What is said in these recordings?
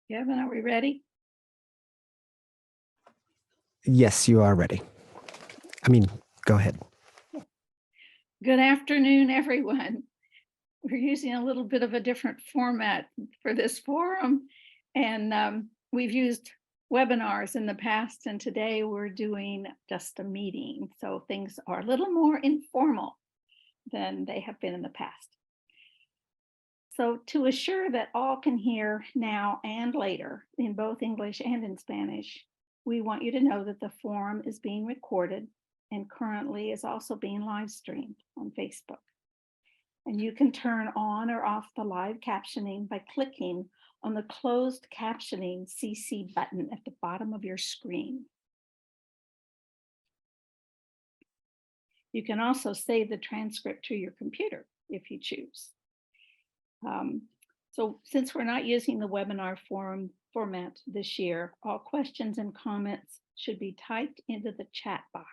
Kevin, are we ready? Yes, you are ready. Go ahead. Good afternoon, everyone. We're using a little bit of a different format for this forum, and we've used webinars in the past, and today we're doing just a meeting. So things are a little more informal than they have been in the past. So to assure that all can hear now and later in both English and in Spanish, we want you to know that the forum is being recorded and currently is also being live streamed on Facebook. And you can turn on or off the live captioning by clicking on the closed captioning CC button at the bottom of your screen. You can also save the transcript to your computer if you choose. So since we're not using the webinar forum format this year, all questions and comments should be typed into the chat box.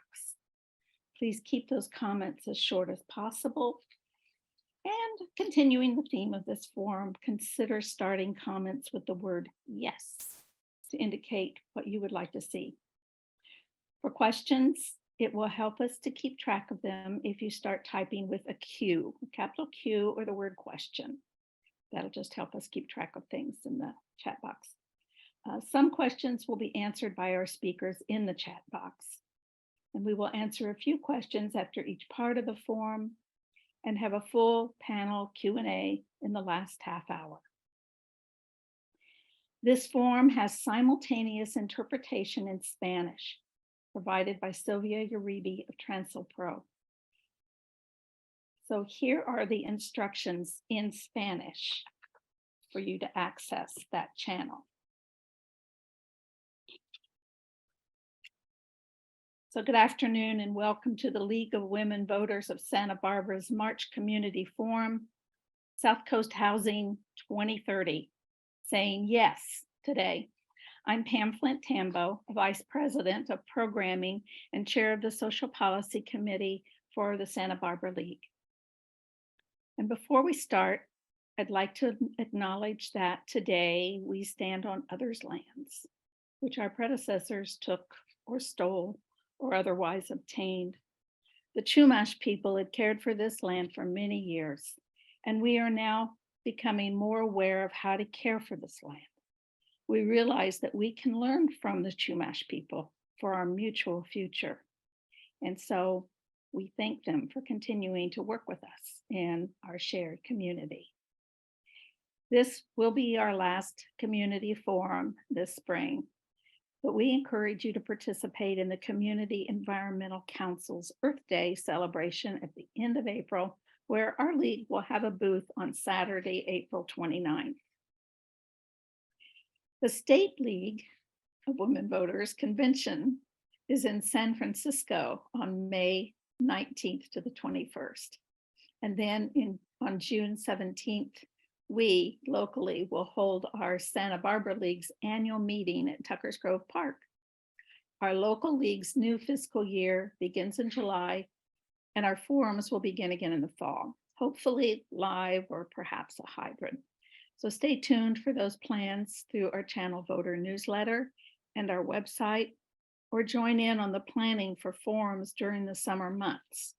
Please keep those comments as short as possible. And continuing the theme of this forum, consider starting comments with the word yes to indicate what you would like to see. For questions, it will help us to keep track of them if you start typing with a Q, a capital Q, or the word question. That'll just help us keep track of things in the chat box. Some questions will be answered by our speakers in the chat box. And we will answer a few questions after each part of the forum and have a full panel Q&A in the last half hour. This forum has simultaneous interpretation in Spanish, provided by Sylvia Uribe of Transel Pro. So here are the instructions in Spanish for you to access that channel. So good afternoon and welcome to the League of Women Voters of Santa Barbara's March Community Forum, South Coast Housing 2030, saying yes today. I'm Pam Flint Tambo, Vice President of Programming and Chair of the Social Policy Committee for the Santa Barbara League. And before we start, I'd like to acknowledge that today we stand on others' lands, which our predecessors took or stole or otherwise obtained. The Chumash people had cared for this land for many years, and we are now becoming more aware of how to care for this land. We realize that we can learn from the Chumash people for our mutual future. And so we thank them for continuing to work with us in our shared community. This will be our last community forum this spring, but we encourage you to participate in the Community Environmental Council's Earth Day celebration at the end of April, where our league will have a booth on Saturday, April 29th. The State League of Women Voters Convention is in San Francisco on May 19th to the 21st. And then on June 17th, we locally will hold our Santa Barbara League's annual meeting at Tuckers Grove Park. Our local league's new fiscal year begins in July, and our forums will begin again in the fall, hopefully live or perhaps a hybrid. So stay tuned for those plans through our channel voter newsletter and our website, or join in on the planning for forums during the summer months.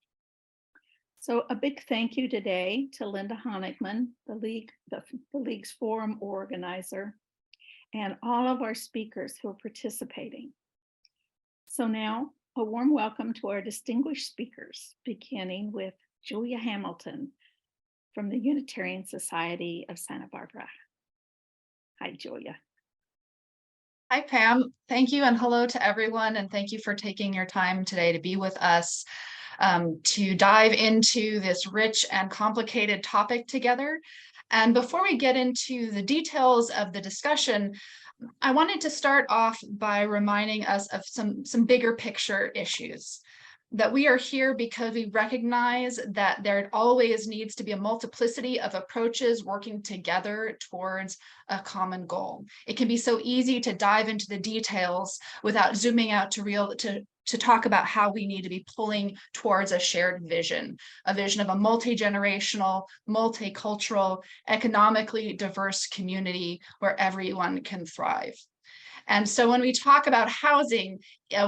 So a big thank you today to Linda Honigman, the League's forum organizer, and all of our speakers who are participating. So now a warm welcome to our distinguished speakers, beginning with Julia Hamilton from the Unitarian Society of Santa Barbara. Hi, Julia. Hi, Pam. Thank you and hello to everyone. And thank you for taking your time today to be with us to dive into this rich and complicated topic together. And before we get into the details of the discussion, I wanted to start off by reminding us of some bigger picture issues. that we are here because we recognize that there always needs to be a multiplicity of approaches working together towards a common goal. It can be so easy to dive into the details without zooming out to talk about how we need to be pulling towards a shared vision, a vision of a multi-generational, multicultural, economically diverse community where everyone can thrive. And so when we talk about housing,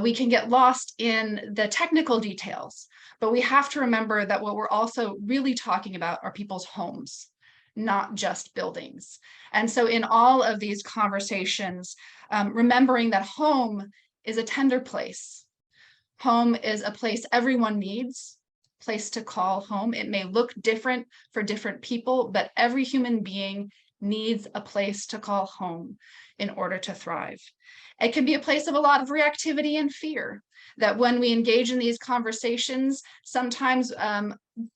we can get lost in the technical details, but we have to remember that what we're also really talking about are people's homes, not just buildings. And so in all of these conversations, remembering that home is a tender place. Home is a place everyone needs, place to call home. It may look different for different people, but every human being needs a place to call home in order to thrive. It can be a place of a lot of reactivity and fear, that when we engage in these conversations, sometimes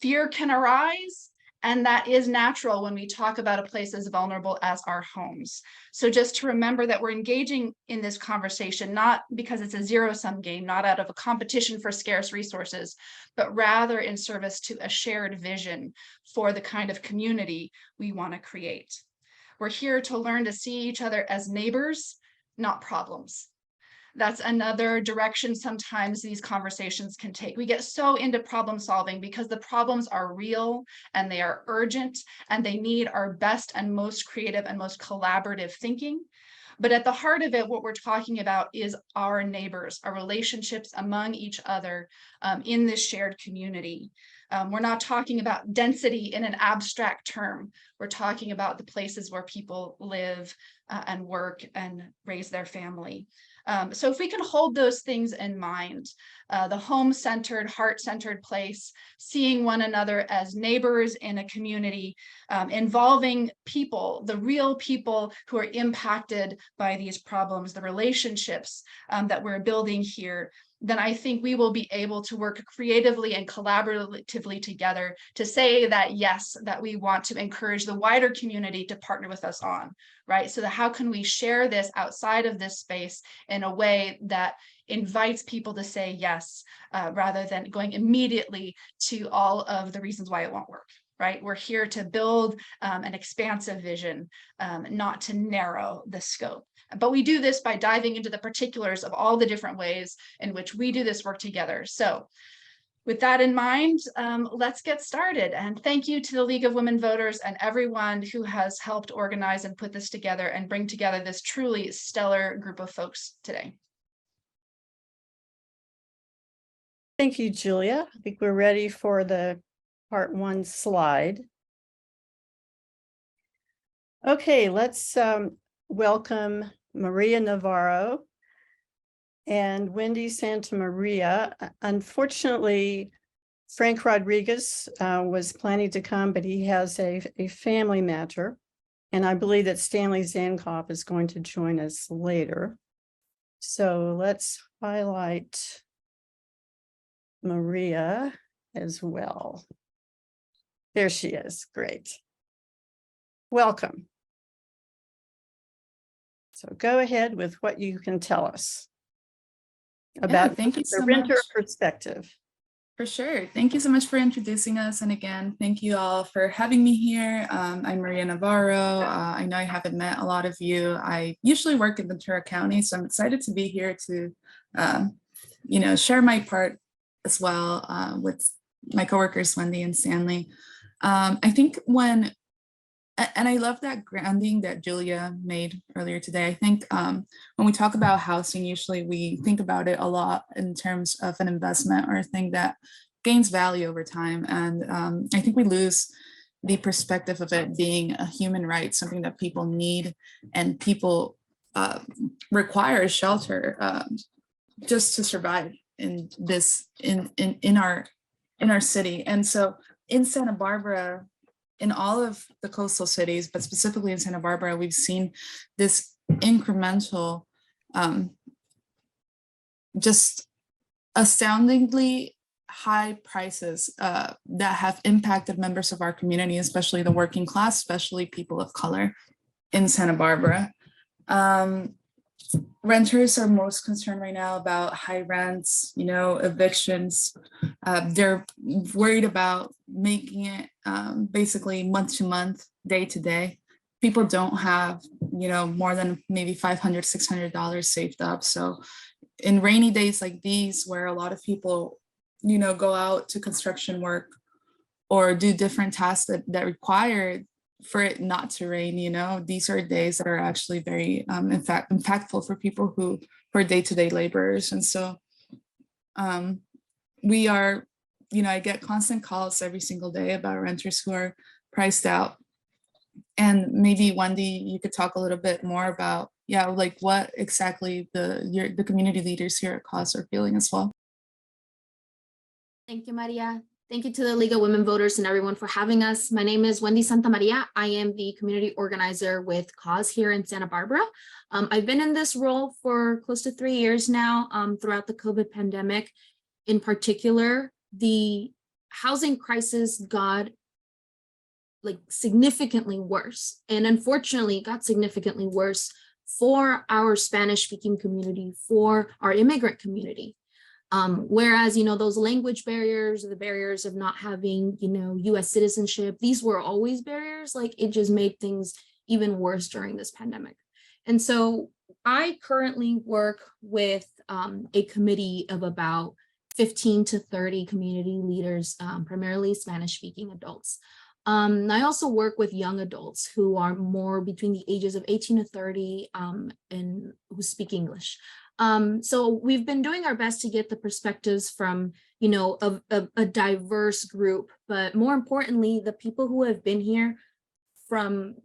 fear can arise, and that is natural when we talk about a place as vulnerable as our homes. So just to remember that we're engaging in this conversation, not because it's a zero-sum game, not out of a competition for scarce resources, but rather in service to a shared vision for the kind of community we want to create. We're here to learn to see each other as neighbors, not problems. That's another direction sometimes these conversations can take. We get so into problem solving because the problems are real and they are urgent and they need our best and most creative and most collaborative thinking. But at the heart of it, what we're talking about is our neighbors, our relationships among each other in this shared community. We're not talking about density in an abstract term. We're talking about the places where people live and work and raise their family. So if we can hold those things in mind, the home-centered, heart-centered place, seeing one another as neighbors in a community, involving people, the real people who are impacted by these problems, the relationships that we're building here, then I think we will be able to work creatively and collaboratively together to say that, yes, that we want to encourage the wider community to partner with us on, right? So that how can we share this outside of this space in a way that invites people to say yes, rather than going immediately to all of the reasons why it won't work, right? We're here to build an expansive vision, not to narrow the scope. But we do this by diving into the particulars of all the different ways in which we do this work together. So with that in mind, let's get started. And thank you to the League of Women Voters and everyone who has helped organize and put this together and bring together this truly stellar group of folks today. Thank you, Julia. I think we're ready for the part one slide. Okay, let's welcome Maria Navarro and Wendy Santamaria. Unfortunately, Frank Rodriguez was planning to come, but he has a family matter. And I believe that Stanley Tzankov is going to join us later. So let's highlight Maria as well. There she is. Great. Welcome. So go ahead with what you can tell us about thank you the so renter much. perspective. For sure. Thank you so much for introducing us. And again, thank you all for having me here. I'm Maria Navarro. I know I haven't met a lot of you. I usually work in Ventura County, so I'm excited to be here to, share my part as well with my coworkers, Wendy and Stanley. I think and I love that grounding that Julia made earlier today. I think when we talk about housing, usually we think about it a lot in terms of an investment or a thing that gains value over time. And I think we lose the perspective of it being a human right, something that people need and people require shelter just to survive in this, in our city. And so in Santa Barbara, in all of the coastal cities, but specifically in Santa Barbara, we've seen this incremental, just astoundingly high prices that have impacted members of our community, especially the working class, especially people of color in Santa Barbara. renters are most concerned right now about high rents, evictions. They're worried about making it basically month to month, day to day. People don't have, more than maybe $500, $600 saved up. So in rainy days like these, where a lot of people, go out to construction work or do different tasks that require for it not to rain, these are days that are actually very impactful for people who are day-to-day laborers. And so we are, I get constant calls every single day about renters who are priced out. And maybe Wendy, you could talk a little bit more about, like what exactly the community leaders here at CAUSE are feeling as well. Thank you, Maria. Thank you to the League of Women Voters and everyone for having us. My name is Wendy Santamaria. I am the community organizer with CAUSE here in Santa Barbara. I've been in this role for close to 3 years now throughout the COVID pandemic. In particular, the housing crisis got significantly worse, and unfortunately it got significantly worse for our Spanish-speaking community, for our immigrant community. Whereas, those language barriers, the barriers of not having, US citizenship, these were always barriers. It just made things even worse during this pandemic. And so I currently work with a committee of about 15 to 30 community leaders, primarily Spanish-speaking adults. I also work with young adults who are more between the ages of 18 to 30 and who speak English. So we've been doing our best to get the perspectives from, a diverse group, but more importantly, the people who have been here from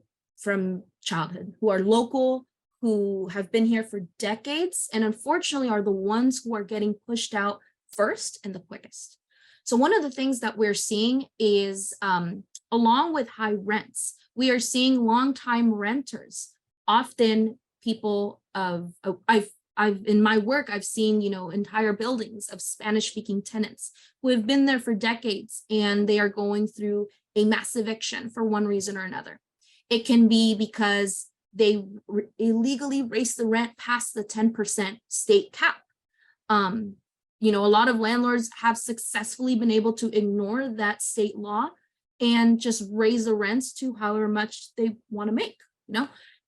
childhood, who are local, who have been here for decades, and unfortunately are the ones who are getting pushed out first and the quickest. So one of the things that we're seeing is, along with high rents, we are seeing longtime renters, often people in my work, I've seen, entire buildings of Spanish-speaking tenants who have been there for decades, and they are going through a mass eviction for one reason or another. It can be because they illegally raised the rent past the 10% state cap. A lot of landlords have successfully been able to ignore that state law and just raise the rents to however much they want to make,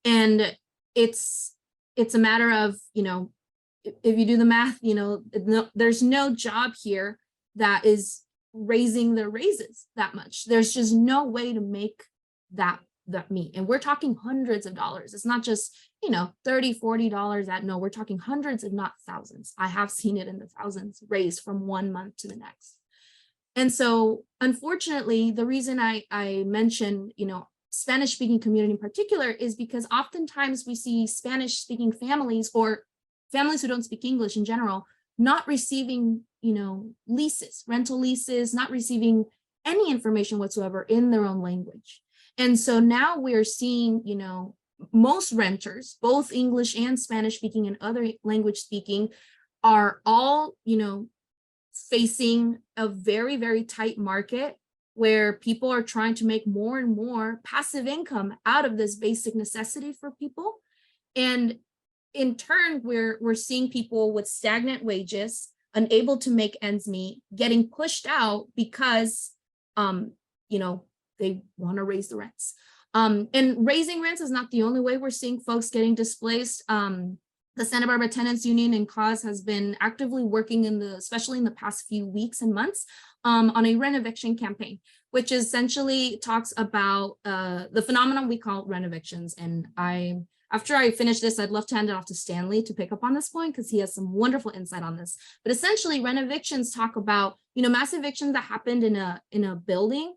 and it's a matter of, if you do the math, there's no job here that is raising their raises that much. There's just no way to make that meet. And we're talking hundreds of dollars. It's not just, $30, $40 no, we're talking hundreds, if not thousands. I have seen it in the thousands raised from one month to the next. And so, unfortunately, the reason I mention, Spanish-speaking community in particular is because oftentimes we see Spanish-speaking families or families who don't speak English in general not receiving, leases, rental leases, not receiving any information whatsoever in their own language. And so now we're seeing, most renters, both English and Spanish-speaking and other language-speaking, are all, facing a very, very tight market where people are trying to make more and more passive income out of this basic necessity for people. And in turn, we're seeing people with stagnant wages, unable to make ends meet, getting pushed out because, they want to raise the rents. And raising rents is not the only way we're seeing folks getting displaced. The Santa Barbara Tenants Union and CAUSE has been actively working especially in the past few weeks and months, on a rent eviction campaign, which essentially talks about the phenomenon we call rent evictions. And after I finish this, I'd love to hand it off to Stanley to pick up on this point because he has some wonderful insight on this. But essentially, rent evictions talk about, mass evictions that happened in a building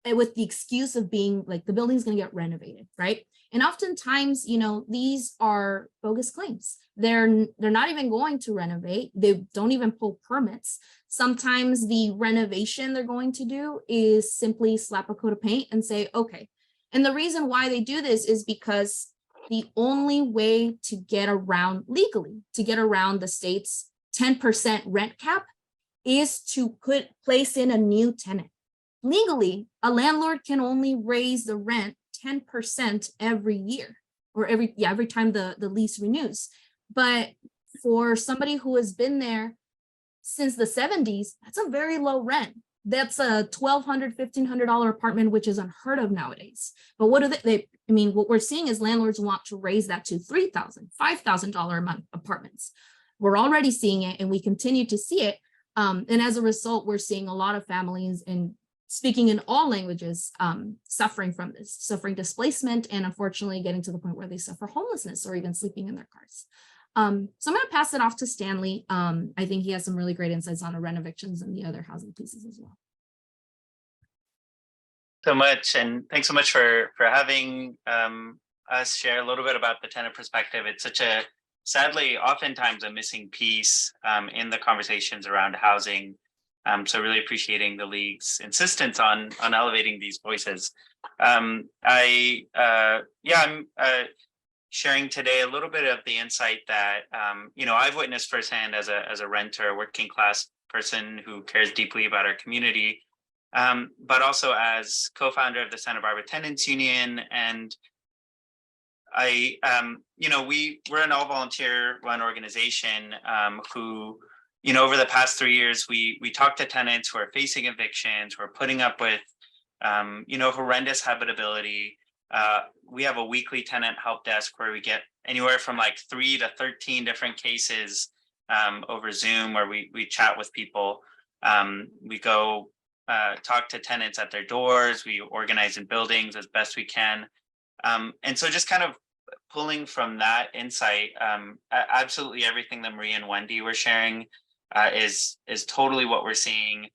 with the excuse of being like the building's going to get renovated, right? And oftentimes, these are bogus claims. They're not even going to renovate. They don't even pull permits. Sometimes the renovation they're going to do is simply slap a coat of paint and say, okay. And the reason why they do this is because the only way to get around legally, to get around the state's 10% rent cap is to place in a new tenant. Legally, a landlord can only raise the rent 10% every year. or every time the lease renews. But for somebody who has been there since the 70s, that's a very low rent. That's a $1,200, $1,500 apartment, which is unheard of nowadays. But what do what we're seeing is landlords want to raise that to $3,000, $5,000 a month apartments. We're already seeing it, and we continue to see it. And as a result, we're seeing a lot of families, and speaking in all languages, suffering from this, suffering displacement, and unfortunately getting to the point where they suffer homelessness or even sleeping in their cars. So I'm going to pass it off to Stanley. I think he has some really great insights on the rent evictions and the other housing pieces as well. So much, and thanks so much for having us share a little bit about the tenant perspective. It's such a, sadly, oftentimes a missing piece in the conversations around housing. So really appreciating the League's insistence on elevating these voices. I'm sharing today a little bit of the insight that I've witnessed firsthand as a renter, a working class person who cares deeply about our community, but also as co-founder of the Santa Barbara Tenants Union. And we're an all volunteer run organization who, over the past 3 years, we talk to tenants who are facing evictions, who are putting up with, horrendous habitability. We have a weekly tenant help desk where we get anywhere from like 3 to 13 different cases over Zoom, where we chat with people. We go talk to tenants at their doors. We organize in buildings as best we can. And so just kind of pulling from that insight, absolutely everything that Maria and Wendy were sharing is totally what we're seeing.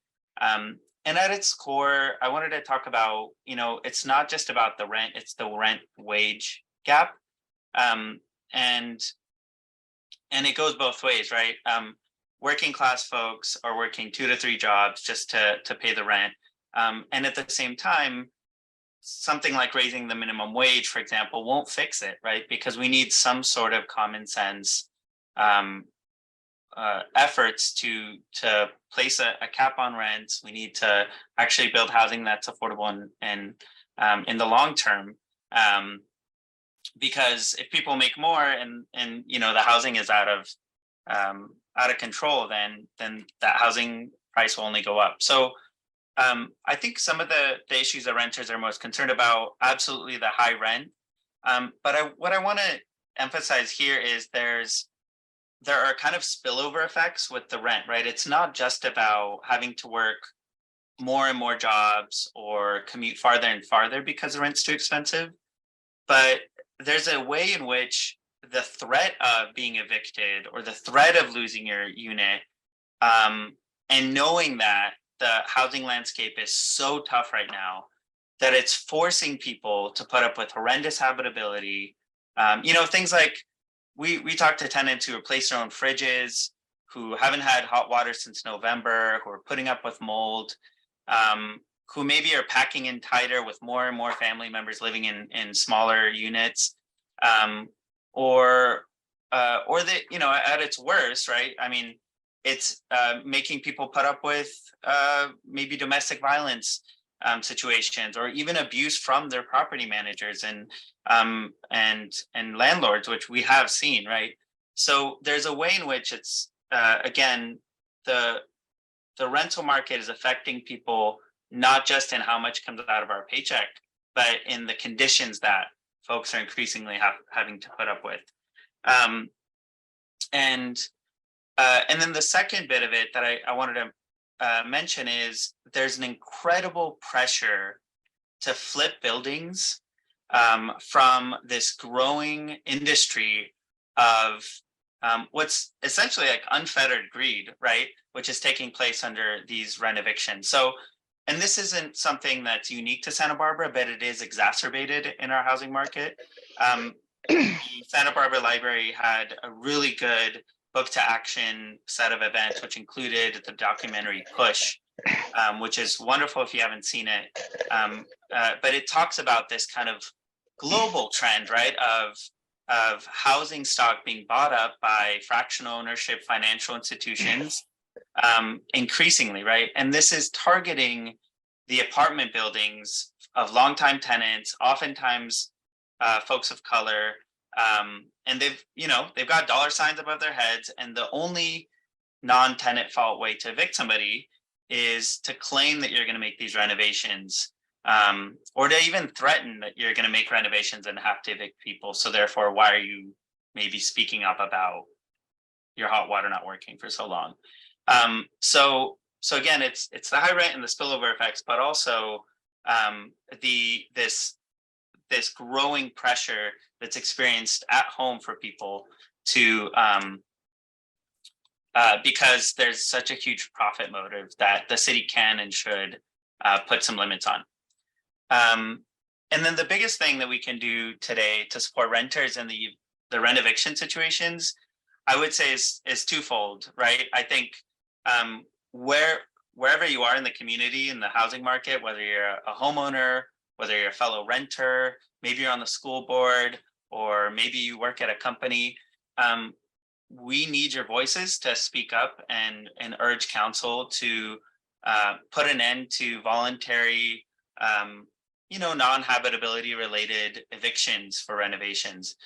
And at its core, I wanted to talk about, it's not just about the rent, it's the rent wage gap. And it goes both ways, right? Working class folks are working 2 to 3 jobs just to pay the rent. And at the same time, something like raising the minimum wage, for example, won't fix it, right? Because we need some sort of common sense efforts to place a cap on rents. We need to actually build housing that's affordable and in the long term. Because if people make more and the housing is out of control, then that housing price will only go up. So I think some of the issues that renters are most concerned about, absolutely the high rent. But what I want to emphasize here is there are kind of spillover effects with the rent, right? It's not just about having to work more and more jobs or commute farther and farther because the rent's too expensive. But there's a way in which the threat of being evicted or the threat of losing your unit, and knowing that the housing landscape is so tough right now that it's forcing people to put up with horrendous habitability. Things like we talk to tenants who replace their own fridges, who haven't had hot water since November, who are putting up with mold, who maybe are packing in tighter with more and more family members living in smaller units, or that, at its worst, right? I mean, it's making people put up with maybe domestic violence situations, or even abuse from their property managers and landlords, which we have seen, right? So there's a way in which it's again, the rental market is affecting people not just in how much comes out of our paycheck, but in the conditions that folks are increasingly having to put up with. And then the second bit of it that I wanted to mention is there's an incredible pressure to flip buildings from this growing industry of what's essentially like unfettered greed, right? Which is taking place under these rent evictions. So, and this isn't something that's unique to Santa Barbara, but it is exacerbated in our housing market. The Santa Barbara Library had a really good book to action set of events, which included the documentary Push, which is wonderful if you haven't seen it. But it talks about this kind of global trend, right, of housing stock being bought up by fractional ownership financial institutions increasingly, right? And this is targeting the apartment buildings of longtime tenants, oftentimes folks of color, And they've got dollar signs above their heads, and the only non-tenant fault way to evict somebody is to claim that you're going to make these renovations, or to even threaten that you're going to make renovations and have to evict people. So therefore, why are you maybe speaking up about your hot water not working for so long? So again, it's the high rent and the spillover effects, but also this growing pressure that's experienced at home for people to because there's such a huge profit motive that the city can and should put some limits on. And then the biggest thing that we can do today to support renters in the rent eviction situations, I would say is twofold, right? I think wherever you are in the community, in the housing market, whether you're a homeowner, whether you're a fellow renter, maybe you're on the school board, or maybe you work at a company, we need your voices to speak up and urge council to put an end to voluntary, non-habitability related evictions for renovations.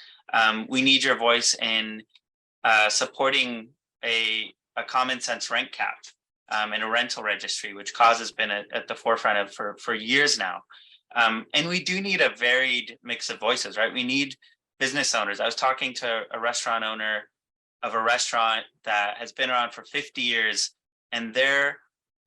We need your voice in supporting a common sense rent cap and a rental registry, which cause has been at the forefront of for years now. And we do need a varied mix of voices, right? We need business owners. I was talking to a restaurant owner of a restaurant that has been around for 50 years, and they're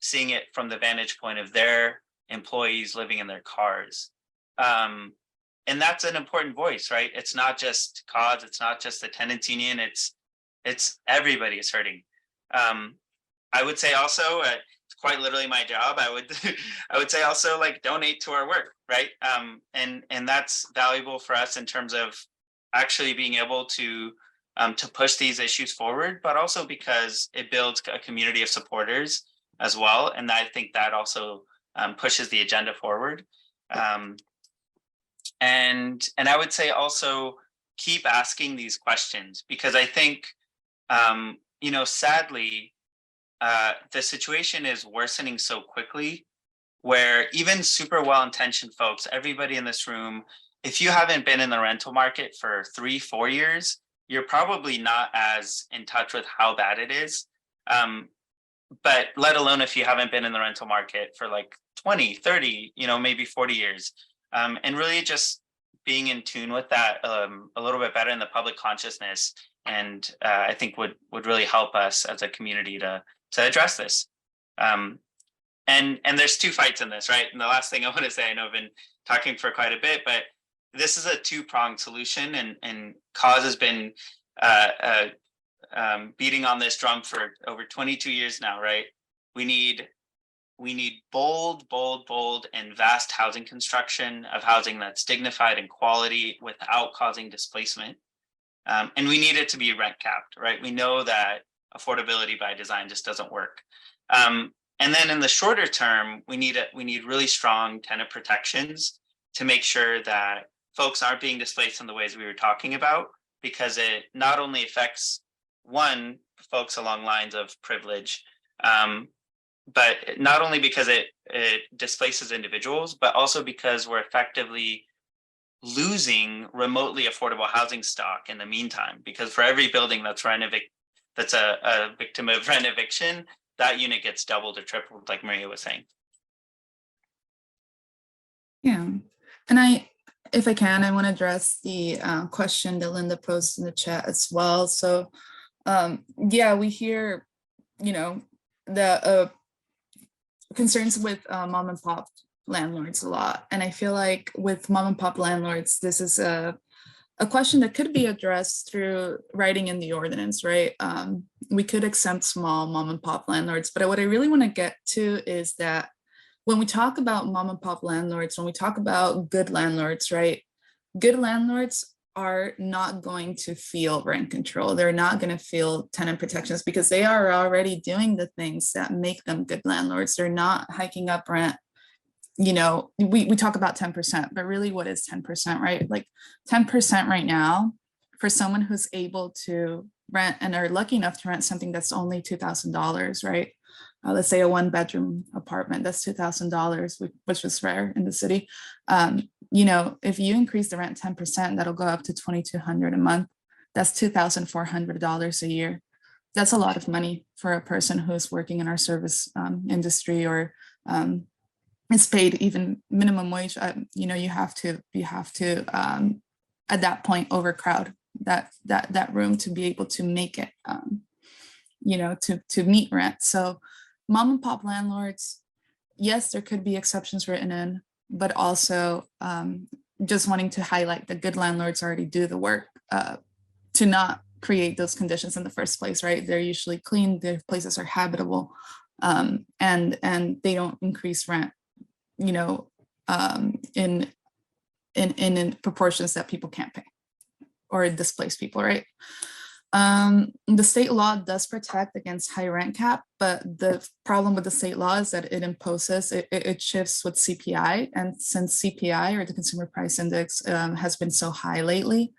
seeing it from the vantage point of their employees living in their cars. And that's an important voice, right? It's not just CODS, it's not just the tenants union, it's everybody is hurting. I would say also, it's quite literally my job. I would say also, like, donate to our work, right? And that's valuable for us in terms of actually being able to push these issues forward, but also because it builds a community of supporters as well. And I think that also pushes the agenda forward. And I would say also keep asking these questions, because I think, sadly, the situation is worsening so quickly, where even super well-intentioned folks, everybody in this room, if you haven't been in the rental market for 3-4 years, you're probably not as in touch with how bad it is. But let alone if you haven't been in the rental market for like 20, 30, maybe 40 years. And really just being in tune with that a little bit better in the public consciousness, and I think would really help us as a community to address this. And there's two fights in this, right? And the last thing I want to say, I know I've been talking for quite a bit, but this is a two-pronged solution, and CAUSE has been beating on this drum for over 22 years now, right? We need bold, and vast housing construction of housing that's dignified and quality without causing displacement. And we need it to be rent capped, right? We know that affordability by design just doesn't work. And then in the shorter term, we need really strong tenant protections to make sure that folks aren't being displaced in the ways we were talking about, because it not only affects folks along lines of privilege, but not only because it displaces individuals, but also because we're effectively losing remotely affordable housing stock in the meantime. Because for every building that's a victim of rent eviction, that unit gets doubled or tripled, like Maria was saying. Yeah, and if I can, I want to address the question that Linda posed in the chat as well. So, we hear, the concerns with mom and pop landlords a lot. And I feel like with mom and pop landlords, this is a question that could be addressed through writing in the ordinance, right? We could exempt small mom and pop landlords, but what I really want to get to is that when we talk about mom and pop landlords, when we talk about good landlords, right? Good landlords are not going to feel rent control. They're not going to feel tenant protections because they are already doing the things that make them good landlords. They're not hiking up rent. We talk about 10%, but really what is 10%, right? Like 10% right now for someone who's able to rent and are lucky enough to rent something that's only $2,000, right? Let's say a 1-bedroom apartment, that's $2,000, which is rare in the city. if you increase the rent 10%, that'll go up to $2,200 a month. That's $2,400 a year. That's a lot of money for a person who's working in our service industry or is paid even minimum wage. You have to at that point overcrowd that room to be able to make it, to meet rent. So mom and pop landlords, yes, there could be exceptions written in, but also just wanting to highlight that good landlords already do the work to not create those conditions in the first place, right? They're usually clean, their places are habitable, and they don't increase rent, in proportions that people can't pay or displace people, right? The state law does protect against high rent cap, but the problem with the state law is that it shifts with CPI, and since CPI, or the Consumer Price Index, has been so high lately,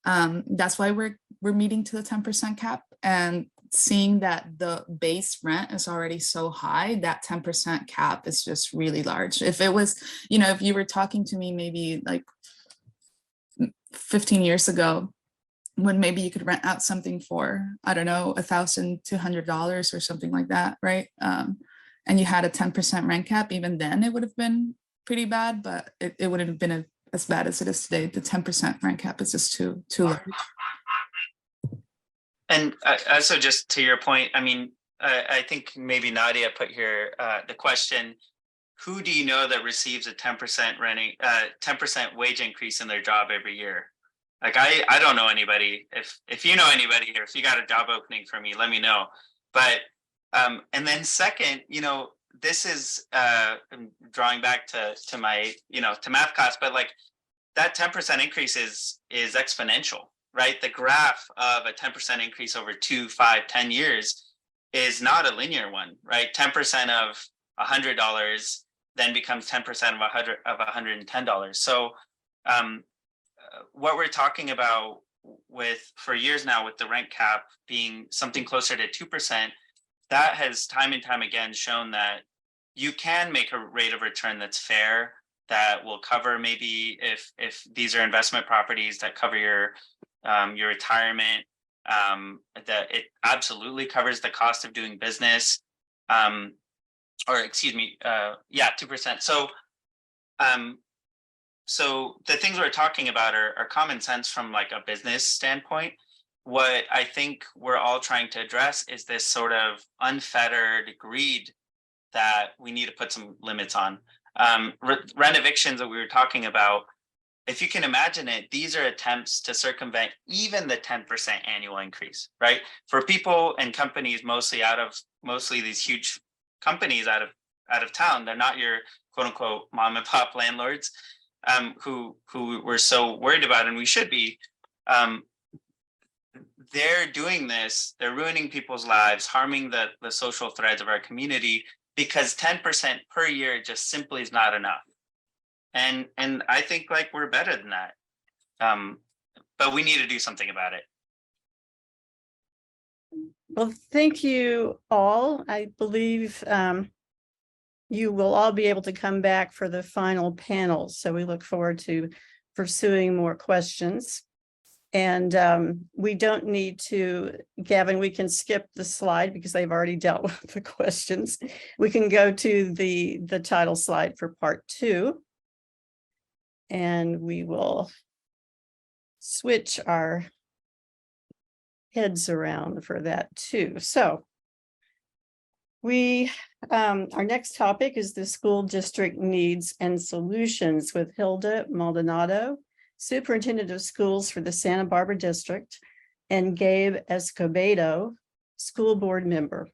that's why we're meeting to the 10% cap, and seeing that the base rent is already so high, that 10% cap is just really large. If it was, if you were talking to me maybe like 15 years ago, when maybe you could rent out something for, I don't know, $1,200 or something like that, right? And you had a 10% rent cap, even then it would have been pretty bad, but it wouldn't have been as bad as it is today. The 10% rent cap is just too large. And also, just to your point, I think maybe Nadia put here the question: who do you know that receives a 10% wage increase in their job every year? Like I don't know anybody. If you know anybody, or if you got a job opening for me, let me know. But and then second, this is drawing back to my to math class, but like that 10% increase is exponential, right? The graph of a 10% increase over 2, 5, 10 years is not a linear one, right? 10% of $100 then becomes 10% of $110. So what we're talking about for years now with the rent cap being something closer to 2%, that has time and time again shown that you can make a rate of return that's fair, that will cover, maybe if these are investment properties, that cover your retirement, that it absolutely covers the cost of doing business, 2%. So the things we're talking about are common sense from like a business standpoint. What I think we're all trying to address is this sort of unfettered greed that we need to put some limits on. Rent evictions that we were talking about, if you can imagine it, these are attempts to circumvent even the 10% annual increase, right? For people and companies, mostly these huge companies out of town, they're not your quote unquote mom and pop landlords, who we're so worried about, and we should be. They're doing this, they're ruining people's lives, harming the social threads of our community, because 10% per year just simply is not enough. And I think like we're better than that. But we need to do something about it. Well, thank you all. I believe you will all be able to come back for the final panel. So we look forward to pursuing more questions. And we don't need to, Gavin, we can skip the slide because they've already dealt with the questions. We can go to the title slide for part 2. And we will switch our heads around for that too. So our next topic is the school district needs and solutions with Hilda Maldonado, Superintendent of Schools for the Santa Barbara District, and Gabe Escobedo, school board member.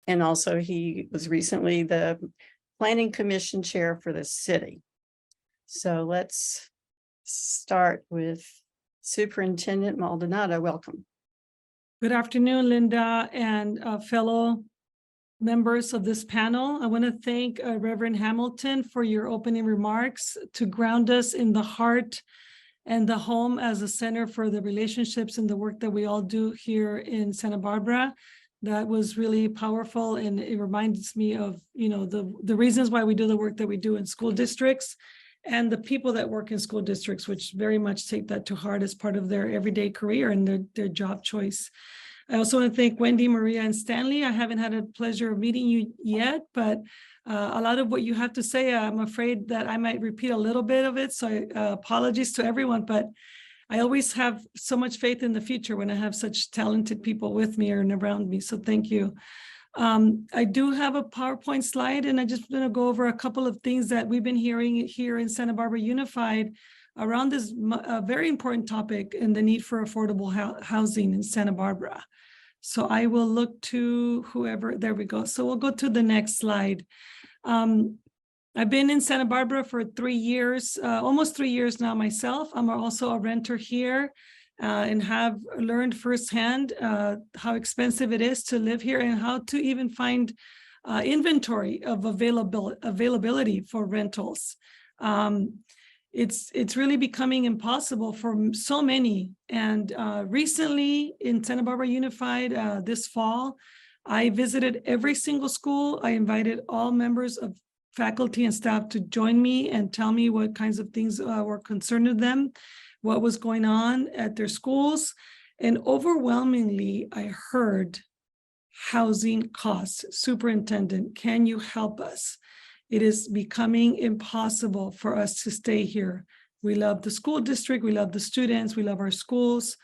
And also he was recently the Planning Commission chair for the city. So let's start with Superintendent Maldonado. Welcome. Good afternoon, Linda, and fellow members of this panel. I want to thank Reverend Hamilton for your opening remarks to ground us in the heart and the home as a center for the relationships and the work that we all do here in Santa Barbara. That was really powerful, and it reminds me of the reasons why we do the work that we do in school districts, and the people that work in school districts, which very much take that to heart as part of their everyday career and their job choice. I also want to thank Wendy, Maria, and Stanley. I haven't had a pleasure of meeting you yet, but a lot of what you have to say, I'm afraid that I might repeat a little bit of it. So apologies to everyone, but I always have so much faith in the future when I have such talented people with me and around me. So thank you. I do have a PowerPoint slide, and I just want to go over a couple of things that we've been hearing here in Santa Barbara Unified around this very important topic and the need for affordable housing in Santa Barbara. So I will look to whoever, there we go. So we'll go to the next slide. I've been in Santa Barbara for 3 years, almost 3 years now myself. I'm also a renter here and have learned firsthand how expensive it is to live here and how to even find inventory of availability for rentals. It's really becoming impossible for so many. And recently in Santa Barbara Unified this fall, I visited every single school. I invited all members of faculty and staff to join me and tell me what kinds of things were concerning them, what was going on at their schools. And overwhelmingly, I heard housing costs. Superintendent, can you help us? It is becoming impossible for us to stay here. We love the school district, we love the students, we love our schools,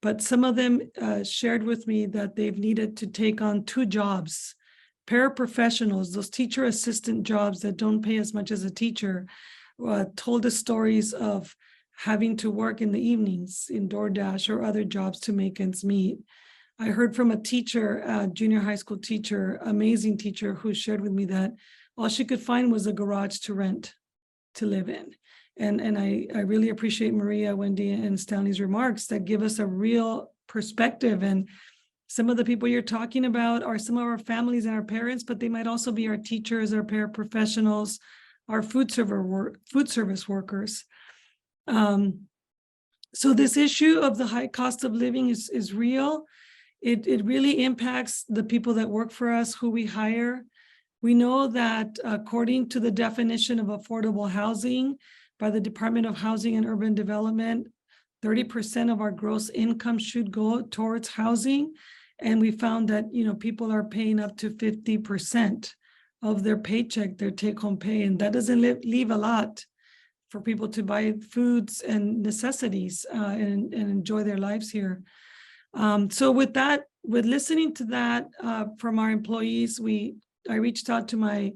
but some of them shared with me that they've needed to take on 2 jobs. Paraprofessionals, those teacher assistant jobs that don't pay as much as a teacher, told us stories of having to work in the evenings in DoorDash or other jobs to make ends meet. I heard from a teacher, a junior high school teacher, amazing teacher, who shared with me that all she could find was a garage to rent, to live in. And I really appreciate Maria, Wendy, and Stanley's remarks that give us a real perspective. And some of the people you're talking about are some of our families and our parents, but they might also be our teachers, our paraprofessionals, our food service workers. So this issue of the high cost of living is real. It really impacts the people that work for us, who we hire. We know that according to the definition of affordable housing by the Department of Housing and Urban Development, 30% of our gross income should go towards housing. And we found that, people are paying up to 50% of their paycheck, their take-home pay, and that doesn't leave a lot for people to buy foods and necessities and enjoy their lives here. So with listening to that from our employees, I reached out to my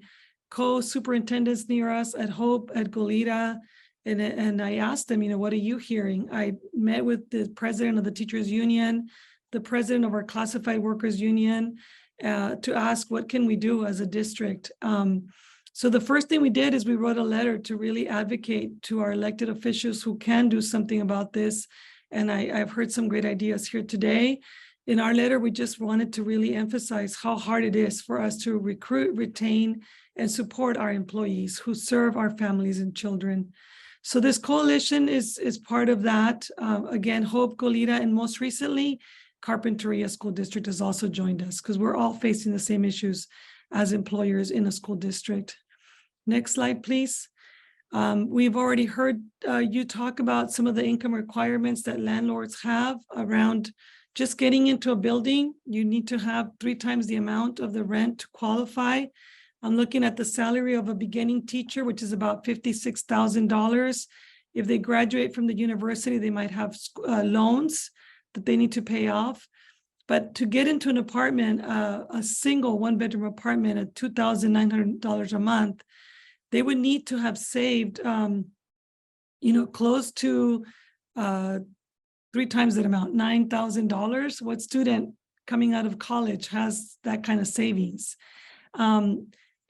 co-superintendents near us at Hope, at Goleta, and I asked them, what are you hearing? I met with the president of the teachers union, the president of our classified workers union, to ask what can we do as a district. So the first thing we did is we wrote a letter to really advocate to our elected officials who can do something about this. And I've heard some great ideas here today. In our letter, we just wanted to really emphasize how hard it is for us to recruit, retain, and support our employees who serve our families and children. So this coalition is part of that. Again, Hope, Goleta, and most recently, Carpinteria School District has also joined us because we're all facing the same issues as employers in a school district. Next slide, please. We've already heard you talk about some of the income requirements that landlords have around just getting into a building. You need to have 3 times the amount of the rent to qualify. I'm looking at the salary of a beginning teacher, which is about $56,000. If they graduate from the university, they might have loans that they need to pay off. But to get into an apartment, a single 1-bedroom apartment at $2,900 a month, they would need to have saved, close to 3 times that amount, $9,000. What student coming out of college has that kind of savings?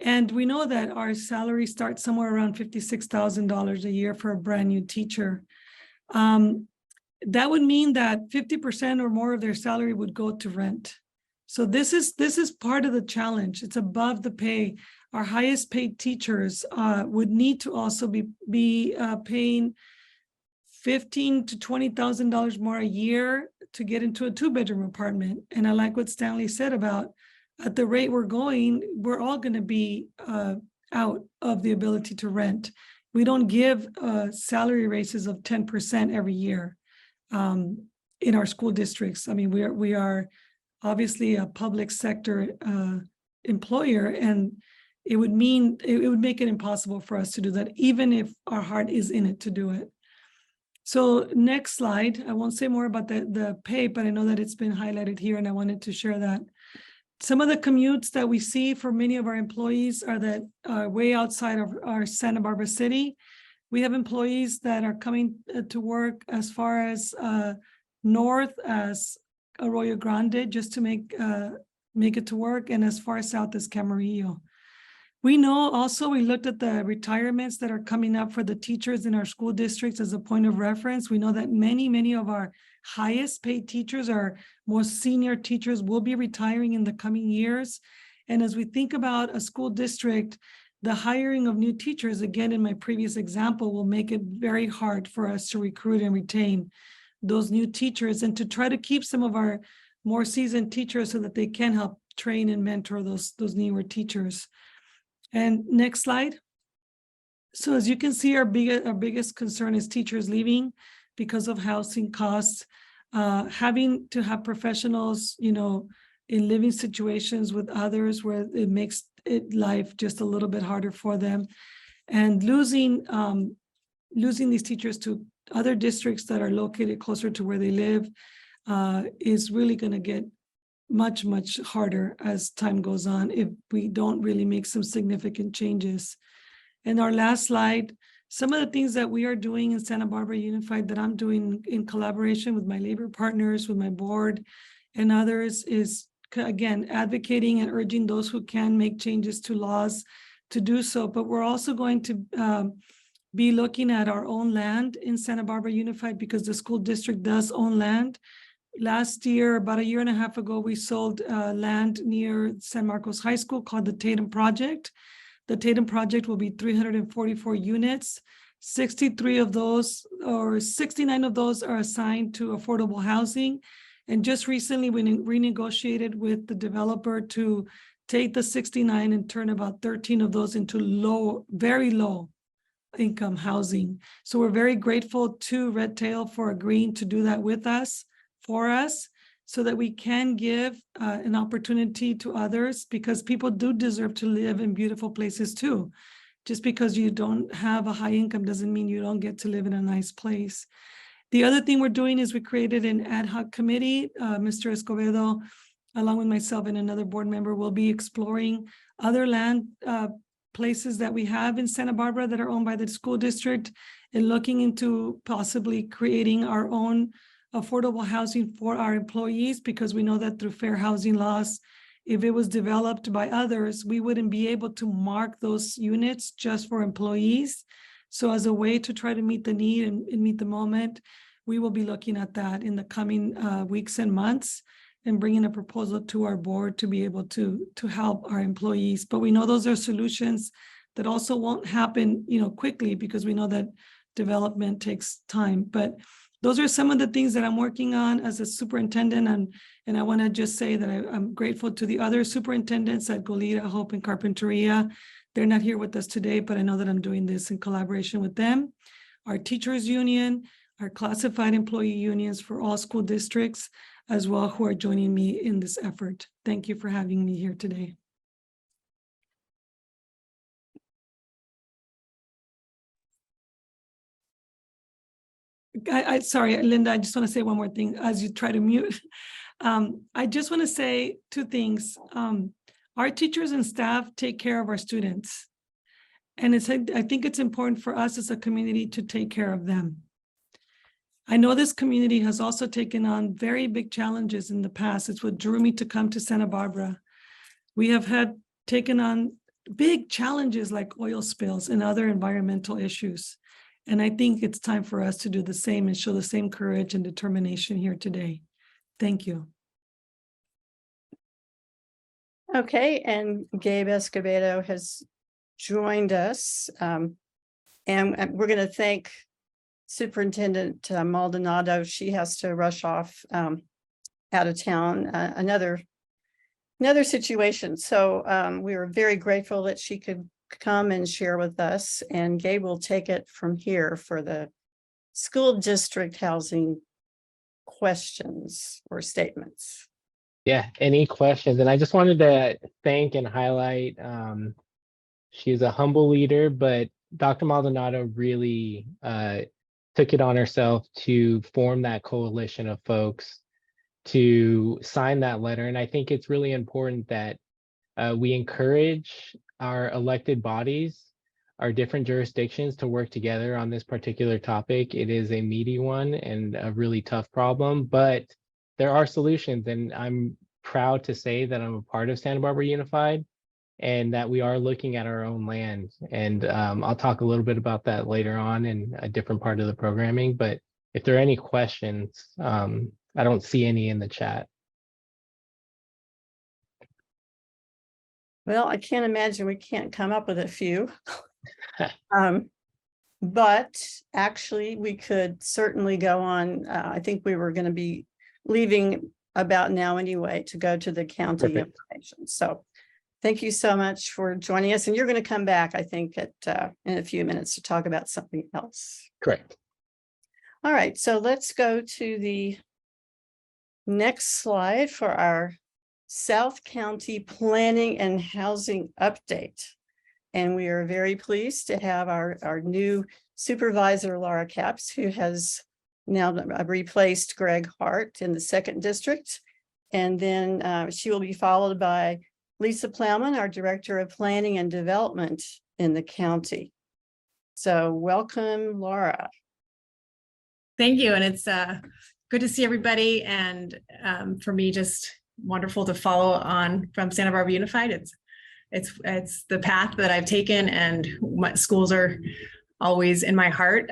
And we know that our salary starts somewhere around $56,000 a year for a brand new teacher. That would mean that 50% or more of their salary would go to rent. So this is part of the challenge. It's above the pay. Our highest paid teachers would need to also be paying $15,000 to $20,000 more a year to get into a 2-bedroom apartment. And I like what Stanley said about at the rate we're going, we're all going to be out of the ability to rent we don't give salary raises of 10% every year in our school districts. I mean, we are obviously a public sector employer, and it would mean, it would make it impossible for us to do that, even if our heart is in it to do it. So next slide, I won't say more about the pay, but I know that it's been highlighted here and I wanted to share that. Some of the commutes that we see for many of our employees are that way outside of our Santa Barbara city. We have employees that are coming to work as far as north as Arroyo Grande just to make it to work, and as far south as Camarillo. We know also, we looked at the retirements that are coming up for the teachers in our school districts as a point of reference. We know that many of our highest paid teachers, our most senior teachers, will be retiring in the coming years. And as we think about a school district, the hiring of new teachers, again, in my previous example, will make it very hard for us to recruit and retain those new teachers, and to try to keep some of our more seasoned teachers so that they can help train and mentor those newer teachers. And next slide. So as you can see, our biggest concern is teachers leaving because of housing costs, having to have professionals, you know, in living situations with others where it makes life just a little bit harder for them, and losing these teachers to other districts that are located closer to where they live is really going to get much harder as time goes on if we don't really make some significant changes. And our last slide, some of the things that we are doing in Santa Barbara Unified, that I'm doing in collaboration with my labor partners, with my board and others, is again advocating and urging those who can make changes to laws to do so. But we're also going to be looking at our own land in Santa Barbara Unified, because the school district does own land. Last year, about a year and a half ago, we sold land near San Marcos High School called the Tatum Project. The Tatum Project will be 344 units. 63 of those, or 69 of those, are assigned to affordable housing. And just recently, we renegotiated with the developer to take the 69 and turn about 13 of those into very low income housing. So we're very grateful to Red Tail for agreeing to do that with us, for us, so that we can give an opportunity to others, because people do deserve to live in beautiful places too. Just because you don't have a high income doesn't mean you don't get to live in a nice place. The other thing we're doing is we created an ad hoc committee. Mr. Escobedo, along with myself and another board member, will be exploring other land places that we have in Santa Barbara that are owned by the school district, and looking into possibly creating our own affordable housing for our employees, because we know that through fair housing laws, if it was developed by others, we wouldn't be able to mark those units just for employees. So as a way to try to meet the need and meet the moment, we will be looking at that in the coming weeks and months, and bringing a proposal to our board to be able to help our employees. But we know those are solutions that also won't happen, you know, quickly, because we know that development takes time. But those are some of the things that I'm working on as a superintendent. And I want to just say that I'm grateful to the other superintendents at Goleta, Hope, and Carpinteria. They're not here with us today, but I know that I'm doing this in collaboration with them. Our teachers union, our classified employee unions for all school districts as well, who are joining me in this effort. Thank you for having me here today. Sorry, Linda, I just want to say one more thing as you try to mute. I just want to say two things. Our teachers and staff take care of our students. And I think it's important for us as a community to take care of them. I know this community has also taken on very big challenges in the past. It's what drew me to come to Santa Barbara. We have taken on big challenges like oil spills and other environmental issues. And I think it's time for us to do the same and show the same courage and determination here today. Thank you. Okay, and Gabe Escobedo has joined us. And we're going to thank Superintendent Maldonado. She has to rush off out of town, another situation. So we were very grateful that she could come and share with us, and Gabe will take it from here for the school district housing questions or statements. Yeah, any questions? And I just wanted to thank and highlight, she's a humble leader, but Dr. Maldonado really took it on herself to form that coalition of folks to sign that letter. And I think it's really important that we encourage our elected bodies, our different jurisdictions to work together on this particular topic. It is a meaty one and a really tough problem, but there are solutions. And I'm proud to say that I'm a part of Santa Barbara Unified and that we are looking at our own land. And I'll talk a little bit about that later on in a different part of the programming. But if there are any questions, I don't see any in the chat. Well, I can't imagine we can't come up with a few. But actually, we could certainly go on. I think we were going to be leaving about now anyway to go to the county Perfect. information. So thank you so much for joining us. And you're going to come back, I think, in a few minutes to talk about something else. Correct. All right, so let's go to the next slide for our South County Planning and Housing Update. And we are very pleased to have our new Supervisor Laura Capps, who has now replaced Greg Hart in the 2nd District. And then she will be followed by Lisa Plowman, our Director of Planning and Development in the county. So welcome, Laura. Thank you. And it's good to see everybody. And for me, just wonderful to follow on from Santa Barbara Unified. It's the path that I've taken, and my schools are always in my heart,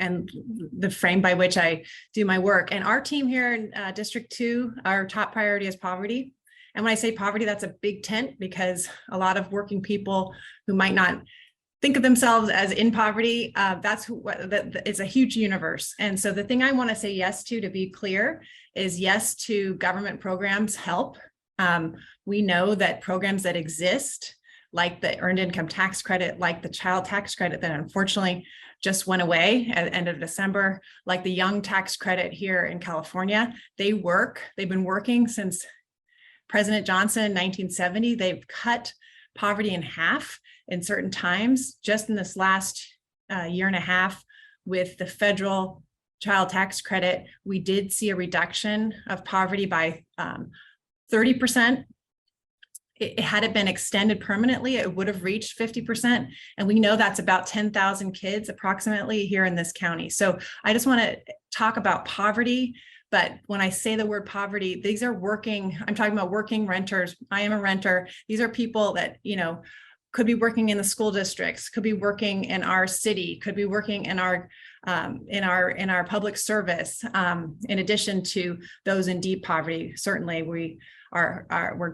and the frame by which I do my work. And our team here in District 2, our top priority is poverty. And when I say poverty, that's a big tent, because a lot of working people who might not think of themselves as in poverty, it's a huge universe. And so the thing I want to say yes to be clear, is yes to government programs help. We know that programs that exist, like the Earned Income Tax Credit, like the Child Tax Credit that unfortunately just went away at the end of December, like the Young Tax Credit here in California, they've been working since President Johnson in 1970. They've cut poverty in half in certain times. Just in this last year and a half with the federal Child Tax Credit, we did see a reduction of poverty by 30%. Had it been extended permanently, it would have reached 50%. And we know that's about 10,000 kids approximately here in this county. So I just want to talk about poverty. But when I say the word poverty, these are I'm talking about working renters. I am a renter. These are people that, could be working in the school districts, could be working in our city, could be working in our public service. In addition to those in deep poverty, certainly we're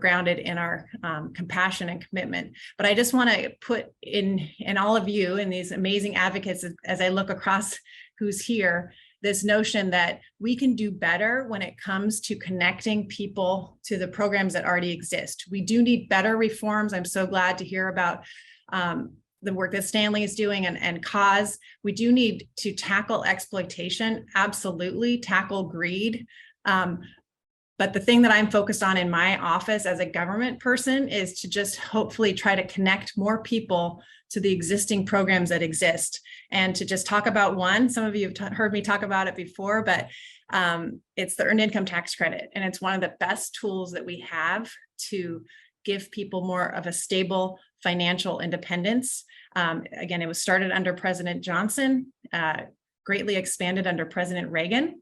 grounded in our compassion and commitment. But I just want to put in all of you and these amazing advocates, as I look across who's here, this notion that we can do better when it comes to connecting people to the programs that already exist. We do need better reforms. I'm so glad to hear about the work that Stanley is doing and cause. We do need to tackle exploitation, absolutely, tackle greed. But the thing that I'm focused on in my office as a government person is to just hopefully try to connect more people to the existing programs that exist. And to just talk about one, some of you have heard me talk about it before, but it's the Earned Income Tax Credit. And it's one of the best tools that we have to give people more of a stable financial independence. Again, it was started under President Johnson, greatly expanded under President Reagan.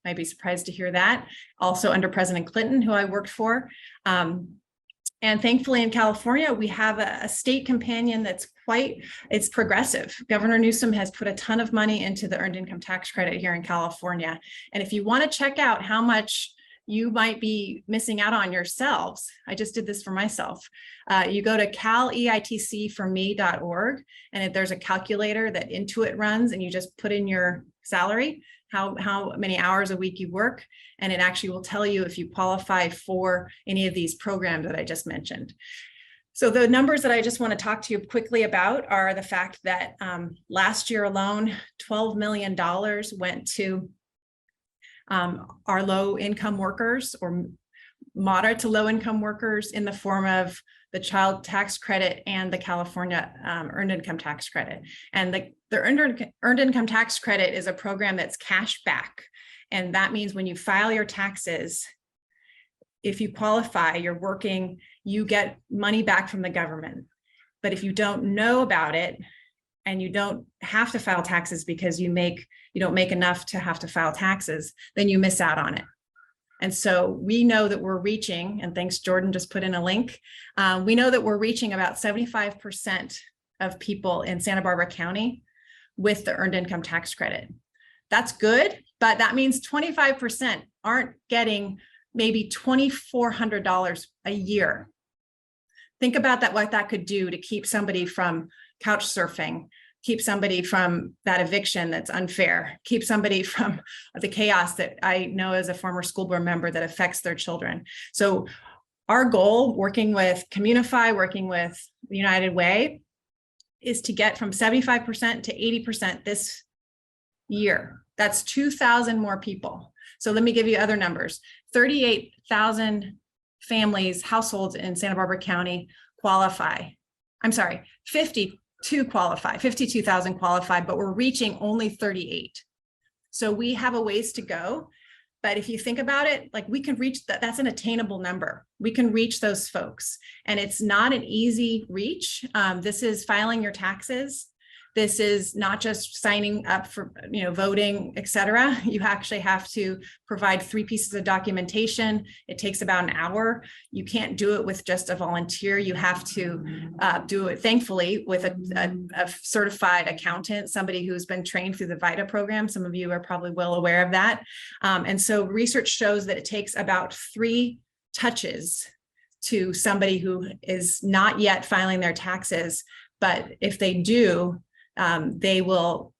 Might be surprised to hear that. Also under President Clinton, who I worked for. And thankfully in California, we have a state companion that's it's progressive. Governor Newsom has put a ton of money into the Earned Income Tax Credit here in California. And if you want to check out how much you might be missing out on yourselves, I just did this for myself. You go to caleitcforme.org, and there's a calculator that Intuit runs, and you just put in your salary, how many hours a week you work, and it actually will tell you if you qualify for any of these programs that I just mentioned. So the numbers that I just want to talk to you quickly about are the fact that last year alone, $12 million went to our low income workers or moderate to low income workers in the form of the child tax credit and the California earned income tax credit. And the earned income tax credit is a program that's cash back. And that means when you file your taxes, if you qualify, you're working, you get money back from the government. But if you don't know about it and you don't have to file taxes because you don't make enough to have to file taxes, then you miss out on it. And so we know that we're reaching, and thanks, Jordan just put in a link. We know that we're reaching about 75% of people in Santa Barbara County with the earned income tax credit. That's good, but that means 25% aren't getting maybe $2,400 a year. Think about that, what that could do to keep somebody from couch surfing, keep somebody from that eviction that's unfair, keep somebody from the chaos that I know as a former school board member that affects their children. So our goal, working with Communify, working with the United Way, is to get from 75% to 80% this year. That's 2,000 more people. So let me give you other numbers. 38,000 families, households in Santa Barbara County qualify. I'm sorry, 52,000 qualify, but we're reaching only 38. So we have a ways to go. But if you think about it, like we can reach that, that's an attainable number. We can reach those folks. And it's not an easy reach. This is filing your taxes. This is not just signing up for, voting, et cetera. You actually have to provide 3 pieces of documentation. It takes about an hour. You can't do it with just a volunteer. You have to do it, thankfully, with a certified accountant, somebody who's been trained through the VITA program. Some of you are probably well aware of that. And so research shows that it takes about 3 touches to somebody who is not yet filing their taxes. But if they do, they will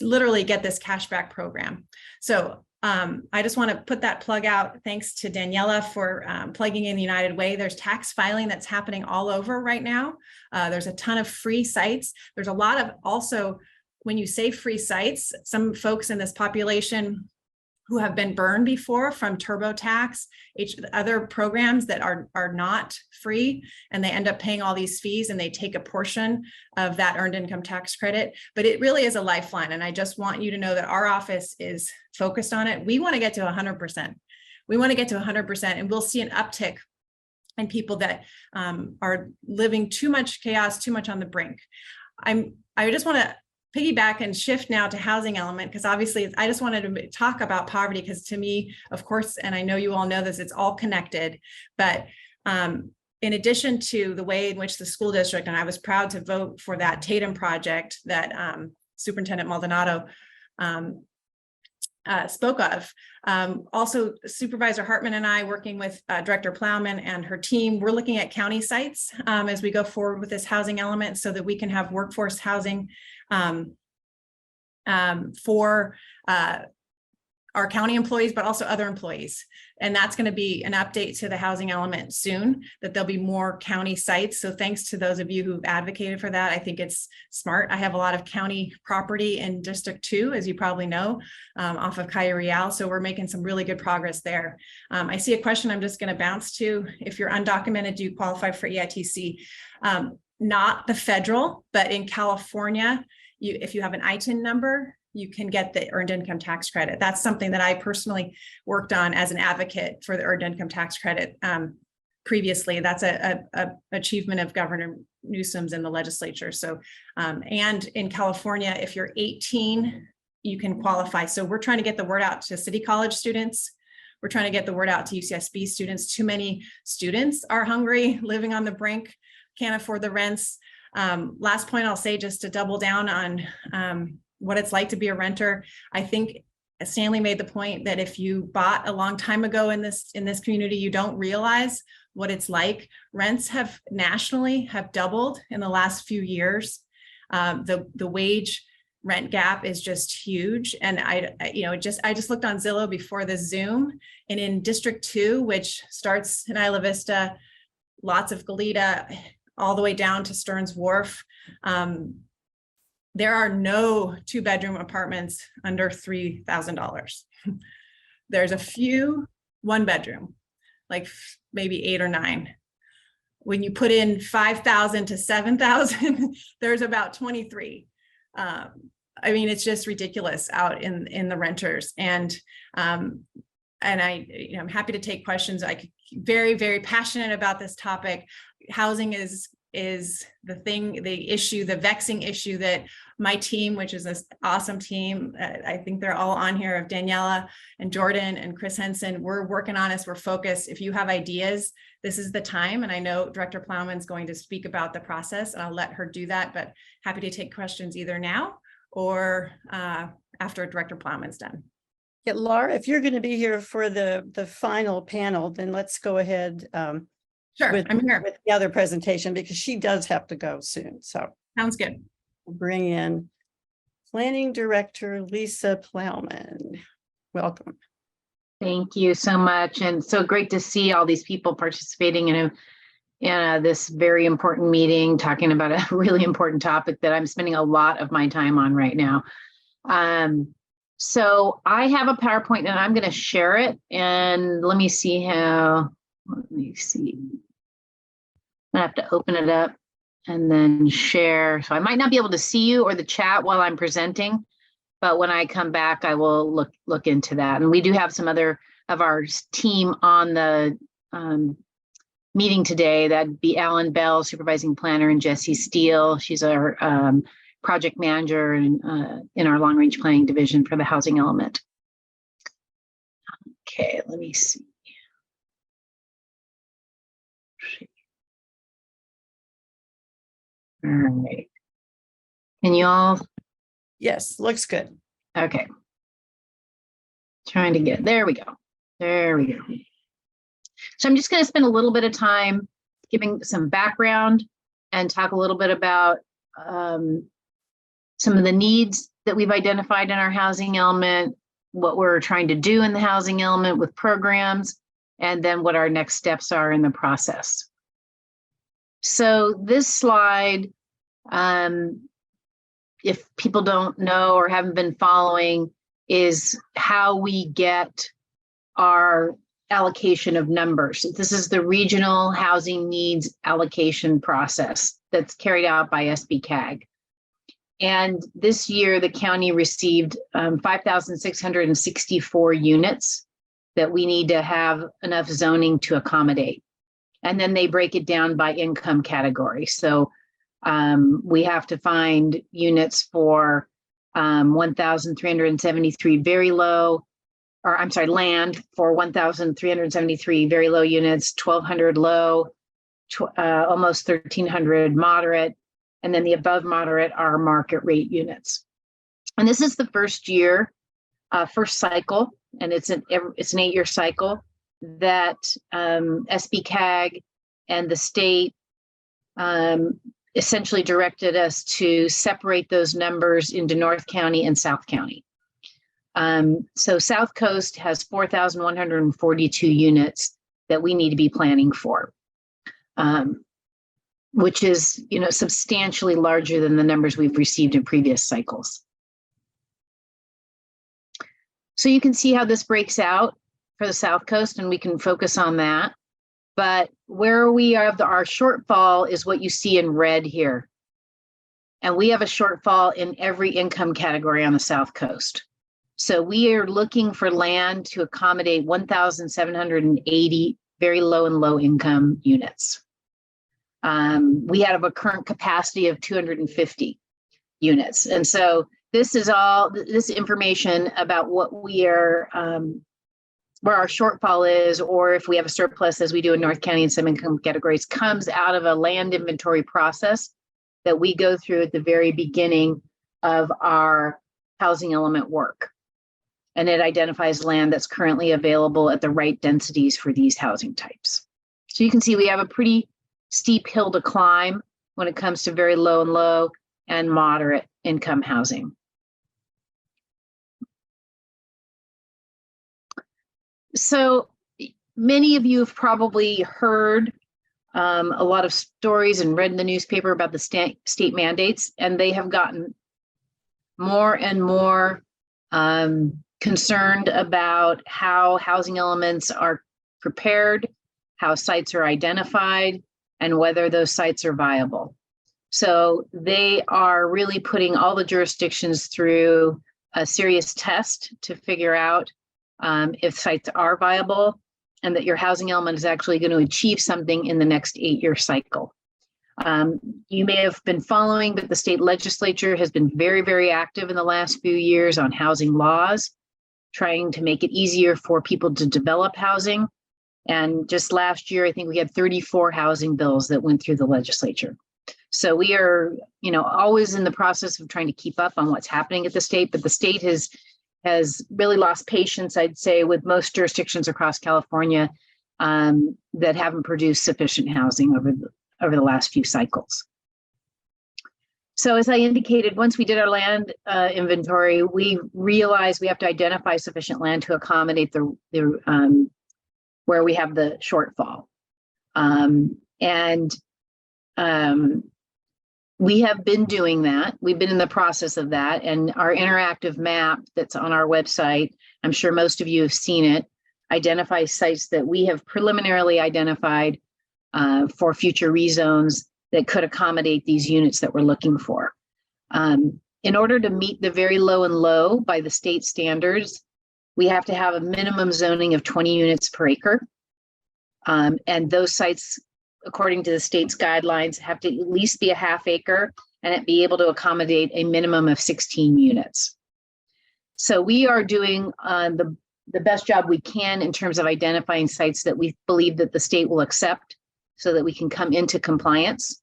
literally get this cashback program. So I just want to put that plug out. Thanks to Daniela for plugging in the United Way. There's tax filing that's happening all over right now. There's a ton of free sites. There's a lot of also, when you say free sites, some folks in this population who have been burned before from TurboTax, other programs that are not free, and they end up paying all these fees and they take a portion of that earned income tax credit. But it really is a lifeline. And I just want you to know that our office is focused on it. We want to get to 100%. We want to get to 100%, and we'll see an uptick in people that are living too much chaos, too much on the brink. I just want to piggyback and shift now to housing element, because obviously I just wanted to talk about poverty, because to me, of course, and I know you all know this, it's all connected. But in addition to the way in which the school district, and I was proud to vote for that Tatum project that Superintendent Maldonado spoke of. Also, Supervisor Hartman and I, working with Director Plowman and her team, we're looking at county sites as we go forward with this housing element, so that we can have workforce housing for our county employees, but also other employees. And that's going to be an update to the housing element soon, that there'll be more county sites. So thanks to those of you who've advocated for that. I think it's smart. I have a lot of county property in District 2, as you probably know, off of Calle Real. So we're making some really good progress there. I see a question I'm just going to bounce to. If you're undocumented, do you qualify for EITC? Not the federal, but in California, if you have an ITIN number, you can get the earned income tax credit. That's something that I personally worked on as an advocate for the earned income tax credit previously. That's a achievement of Governor Newsom's in the legislature. So, and in California, if you're 18, you can qualify. So we're trying to get the word out to City College students. We're trying to get the word out to UCSB students. Too many students are hungry, living on the brink, can't afford the rents. Last point I'll say, just to double down on what it's like to be a renter. I think Stanley made the point that if you bought a long time ago in this community, you don't realize what it's like. Rents have nationally doubled in the last few years. The wage rent gap is just huge. And I just looked on Zillow before the Zoom, and in District 2, which starts in Isla Vista, lots of Goleta, all the way down to Stearns Wharf. There are no 2-bedroom apartments under $3,000. There's a few 1-bedroom, like maybe 8 or 9. When you put in 5,000 to 7,000, there's about 23. I mean, it's just ridiculous out in the renters. And I'm happy to take questions. Very, very passionate about this topic. Housing is the vexing issue that my team, which is an awesome team, I think they're all on here, of Daniela and Jordan and Chris Henson, we're working on this, we're focused. If you have ideas, this is the time. And I know Director Plowman's going to speak about the process, and I'll let her do that, but happy to take questions either now or after Director Plowman's done. Yeah, Laura, if you're going to be here for the final panel, then let's go ahead Sure, I'm here. with the other presentation, because she does have to go soon. So Sounds good. we'll bring in Planning Director Lisa Plowman. Welcome. Thank you so much. And so great to see all these people participating in this very important meeting, talking about a really important topic that I'm spending a lot of my time on right now. So I have a PowerPoint and I'm going to share it. And let me see. I have to open it up and then share. So I might not be able to see you or the chat while I'm presenting, but when I come back, I will look into that. And we do have some other of our team on the meeting today. That'd be Alan Bell, supervising planner, and Jessi Steele. She's our project manager in our long range planning division for the housing element. Okay, let me see. All right. Can you all? Yes, looks good. Okay. Trying to get, there we go. There we go. So I'm just going to spend a little bit of time giving some background and talk a little bit about some of the needs that we've identified in our housing element, what we're trying to do in the housing element with programs, and then what our next steps are in the process. So this slide, if people don't know or haven't been following, is how we get our allocation of numbers. This is the regional housing needs allocation process that's carried out by SBCAG. And this year, the county received 5,664 units that we need to have enough zoning to accommodate. And then they break it down by income category. So we have to find units for 1,373 very low, or I'm sorry, land for 1,373 very low units, 1,200 low, almost 1,300 moderate, and then the above moderate are market rate units. And this is the first year, first cycle, and it's an 8-year cycle that SBCAG and the state essentially directed us to separate those numbers into North County and South County. So South Coast has 4,142 units that we need to be planning for, which is, substantially larger than the numbers we've received in previous cycles. So you can see how this breaks out for the South Coast, and we can focus on that. But where we have our shortfall is what you see in red here. And we have a shortfall in every income category on the South Coast. So we are looking for land to accommodate 1,780 very low and low income units. We have a current capacity of 250 units. And so this is all this information about what we are, where our shortfall is, or if we have a surplus, as we do in North County and some income categories, comes out of a land inventory process that we go through at the very beginning of our housing element work. And it identifies land that's currently available at the right densities for these housing types. So you can see we have a pretty steep hill to climb when it comes to very low and low and moderate income housing. So many of you have probably heard a lot of stories and read in the newspaper about the state mandates, and they have gotten more and more concerned about how housing elements are prepared, how sites are identified, and whether those sites are viable. So they are really putting all the jurisdictions through a serious test to figure out if sites are viable and that your housing element is actually going to achieve something in the next 8-year cycle. You may have been following, but the state legislature has been very, very active in the last few years on housing laws, trying to make it easier for people to develop housing. And just last year, I think we had 34 housing bills that went through the legislature. So we are, always in the process of trying to keep up on what's happening at the state, but the state has really lost patience, I'd say, with most jurisdictions across California that haven't produced sufficient housing over the last few cycles. So as I indicated, once we did our land inventory, we realized we have to identify sufficient land to accommodate the where we have the shortfall. We have been doing that. We've been in the process of that, and our interactive map that's on our website, I'm sure most of you have seen it, identifies sites that we have preliminarily identified for future rezones that could accommodate these units that we're looking for. In order to meet the very low and low by the state standards, we have to have a minimum zoning of 20 units per acre. And those sites, according to the state's guidelines, have to at least be a half acre and it be able to accommodate a minimum of 16 units. So we are doing the best job we can in terms of identifying sites that we believe that the state will accept so that we can come into compliance.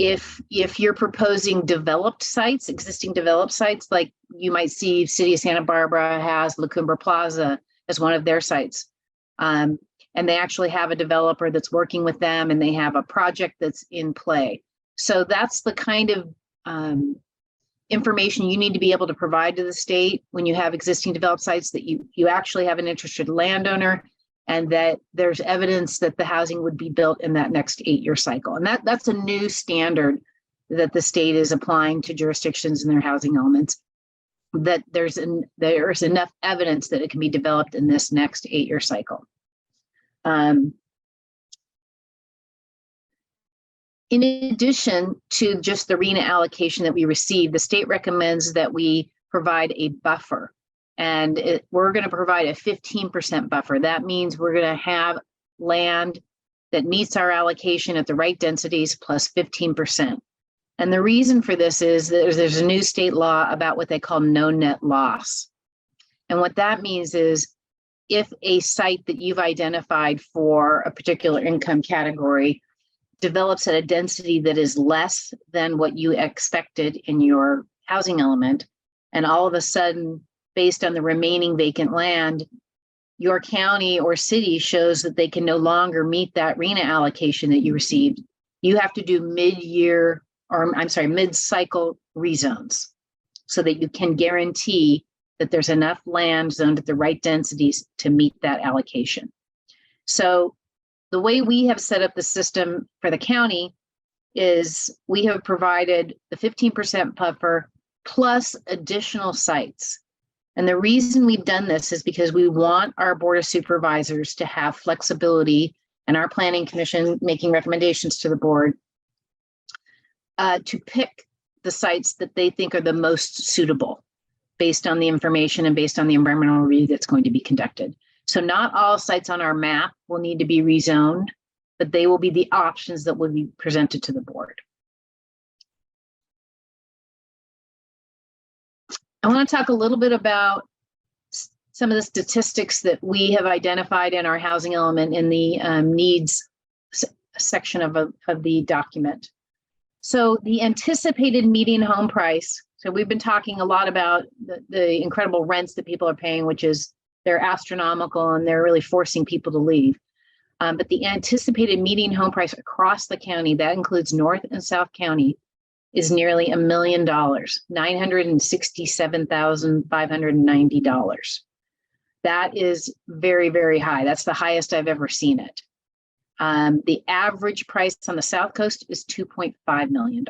If you're proposing developed sites, existing developed sites, like you might see City of Santa Barbara has La Cumbre Plaza as one of their sites. And they actually have a developer that's working with them and they have a project that's in play. So that's the kind of information you need to be able to provide to the state when you have existing developed sites, that you actually have an interested landowner and that there's evidence that the housing would be built in that next 8-year cycle. And that's a new standard that the state is applying to jurisdictions in their housing elements, that there's enough evidence that it can be developed in this next 8-year cycle. In addition to just the RHNA allocation that we receive, the state recommends that we provide a buffer, and we're going to provide a 15% buffer. That means we're going to have land that meets our allocation at the right densities plus 15%. And the reason for this is that there's a new state law about what they call no net loss. And what that means is if a site that you've identified for a particular income category develops at a density that is less than what you expected in your housing element, and all of a sudden, based on the remaining vacant land, your county or city shows that they can no longer meet that RHNA allocation that you received, you have to do mid-cycle rezones so that you can guarantee that there's enough land zoned at the right densities to meet that allocation. So the way we have set up the system for the county is we have provided the 15% buffer plus additional sites. And the reason we've done this is because we want our Board of Supervisors to have flexibility, and our Planning Commission making recommendations to the board to pick the sites that they think are the most suitable based on the information and based on the environmental review that's going to be conducted. So not all sites on our map will need to be rezoned, but they will be the options that will be presented to the board. I want to talk a little bit about some of the statistics that we have identified in our housing element in the needs section of the document. So the anticipated median home price. So we've been talking a lot about the incredible rents that people are paying, which is they're astronomical and they're really forcing people to leave. But the anticipated median home price across the county, that includes North and South County, is nearly $1 million, $967,590. That is very, very high. That's the highest I've ever seen it. The average price on the South Coast is $2.5 million.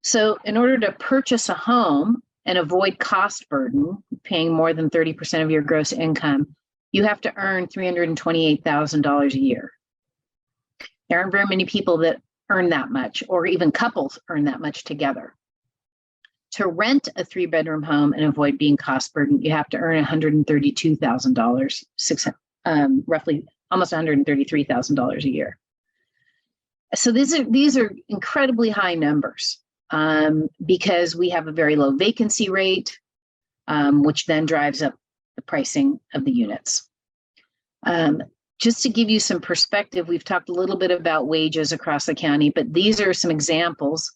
So in order to purchase a home and avoid cost burden, paying more than 30% of your gross income, you have to earn $328,000 a year. There aren't very many people that earn that much, or even couples earn that much together. To rent a 3-bedroom home and avoid being cost burden, you have to earn $132,000, roughly almost $133,000 a year. So these are incredibly high numbers because we have a very low vacancy rate, which then drives up the pricing of the units. Just to give you some perspective, we've talked a little bit about wages across the county, but these are some examples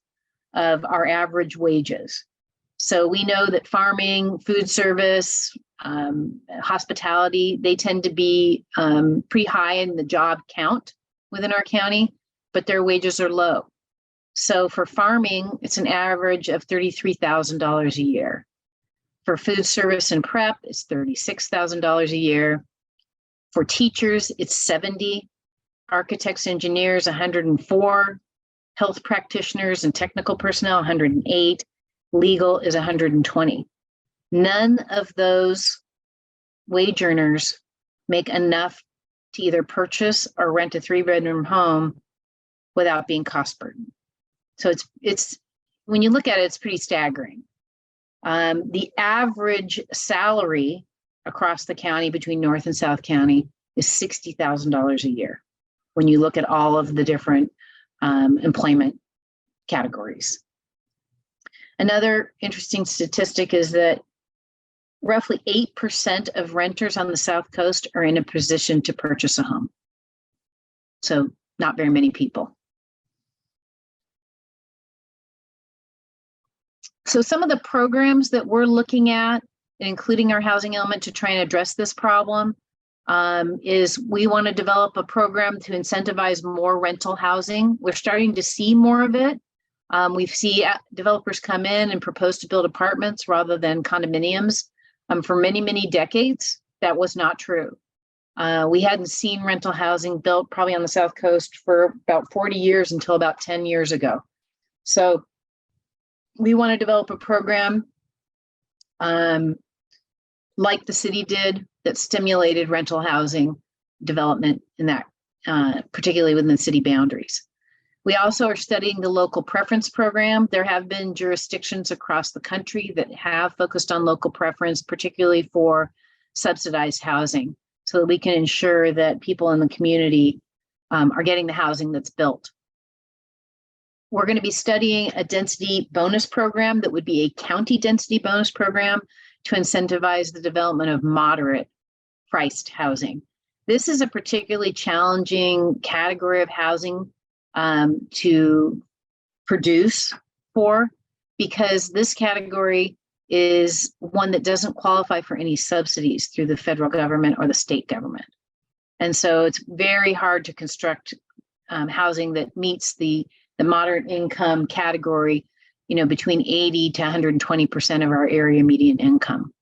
of our average wages. So we know that farming, food service, hospitality, they tend to be pretty high in the job count within our county, but their wages are low. So for farming, it's an average of $33,000 a year. For food service and prep, it's $36,000 a year. For teachers, it's 70. Architects, engineers, 104. Health practitioners and technical personnel, 108. Legal is 120. None of those wage earners make enough to either purchase or rent a 3-bedroom home without being cost burdened. So it's when you look at it, it's pretty staggering. The average salary across the county between North and South County is $60,000 a year when you look at all of the different employment categories. Another interesting statistic is that roughly 8% of renters on the South Coast are in a position to purchase a home. So not very many people. So some of the programs that we're looking at, including our housing element to try and address this problem, is we want to develop a program to incentivize more rental housing. We're starting to see more of it. We see developers come in and propose to build apartments rather than condominiums. For many, many decades, that was not true. We hadn't seen rental housing built probably on the South Coast for about 40 years until about 10 years ago. So we want to develop a program like the city did that stimulated rental housing development in that, particularly within the city boundaries. We also are studying the local preference program. There have been jurisdictions across the country that have focused on local preference, particularly for subsidized housing, so that we can ensure that people in the community are getting the housing that's built. We're going to be studying a density bonus program that would be a county density bonus program to incentivize the development of moderate priced housing. This is a particularly challenging category of housing to produce for, because this category is one that doesn't qualify for any subsidies through the federal government or the state government. And so it's very hard to construct housing that meets the moderate income category, between 80 to 120% of our area median income.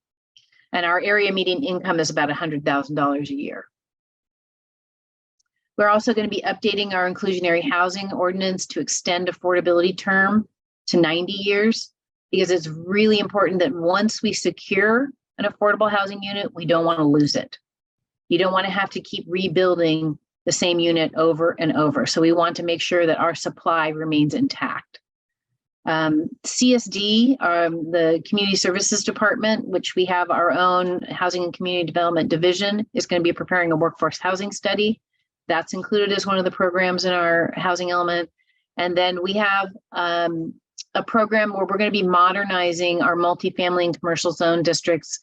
And our area median income is about $100,000 a year. We're also going to be updating our inclusionary housing ordinance to extend affordability term to 90 years, because it's really important that once we secure an affordable housing unit, we don't want to lose it. You don't want to have to keep rebuilding the same unit over and over. So we want to make sure that our supply remains intact. CSD, the Community Services Department, which we have our own Housing and Community Development Division, is going to be preparing a workforce housing study. That's included as one of the programs in our housing element. And then we have a program where we're going to be modernizing our multifamily and commercial zone districts.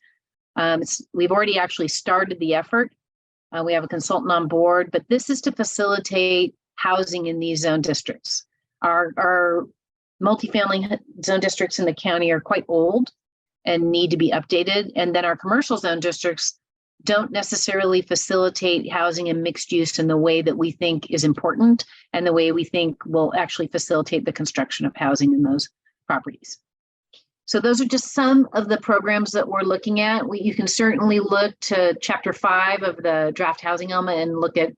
We've already actually started the effort. We have a consultant on board, but this is to facilitate housing in these zone districts. Our multifamily zone districts in the county are quite old and need to be updated. And then our commercial zone districts don't necessarily facilitate housing and mixed use in the way that we think is important and the way we think will actually facilitate the construction of housing in those properties. So those are just some of the programs that we're looking at. You can certainly look to Chapter 5 of the draft housing element and look at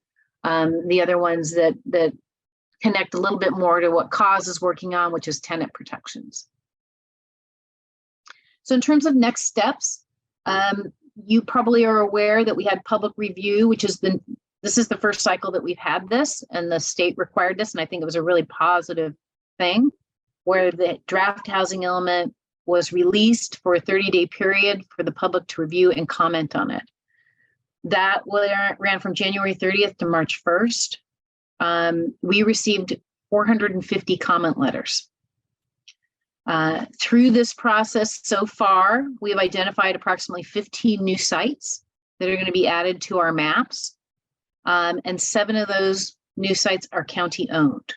The other ones that connect a little bit more to what CAUSE is working on, which is tenant protections. So in terms of next steps, you probably are aware that we had public review, which is this is the first cycle that we've had this, and the state required this, and I think it was a really positive thing, where the draft housing element was released for a 30-day period for the public to review and comment on it. That ran from January 30th to March 1st. We received 450 comment letters. Through this process so far, we have identified approximately 15 new sites that are going to be added to our maps. And 7 of those new sites are county owned,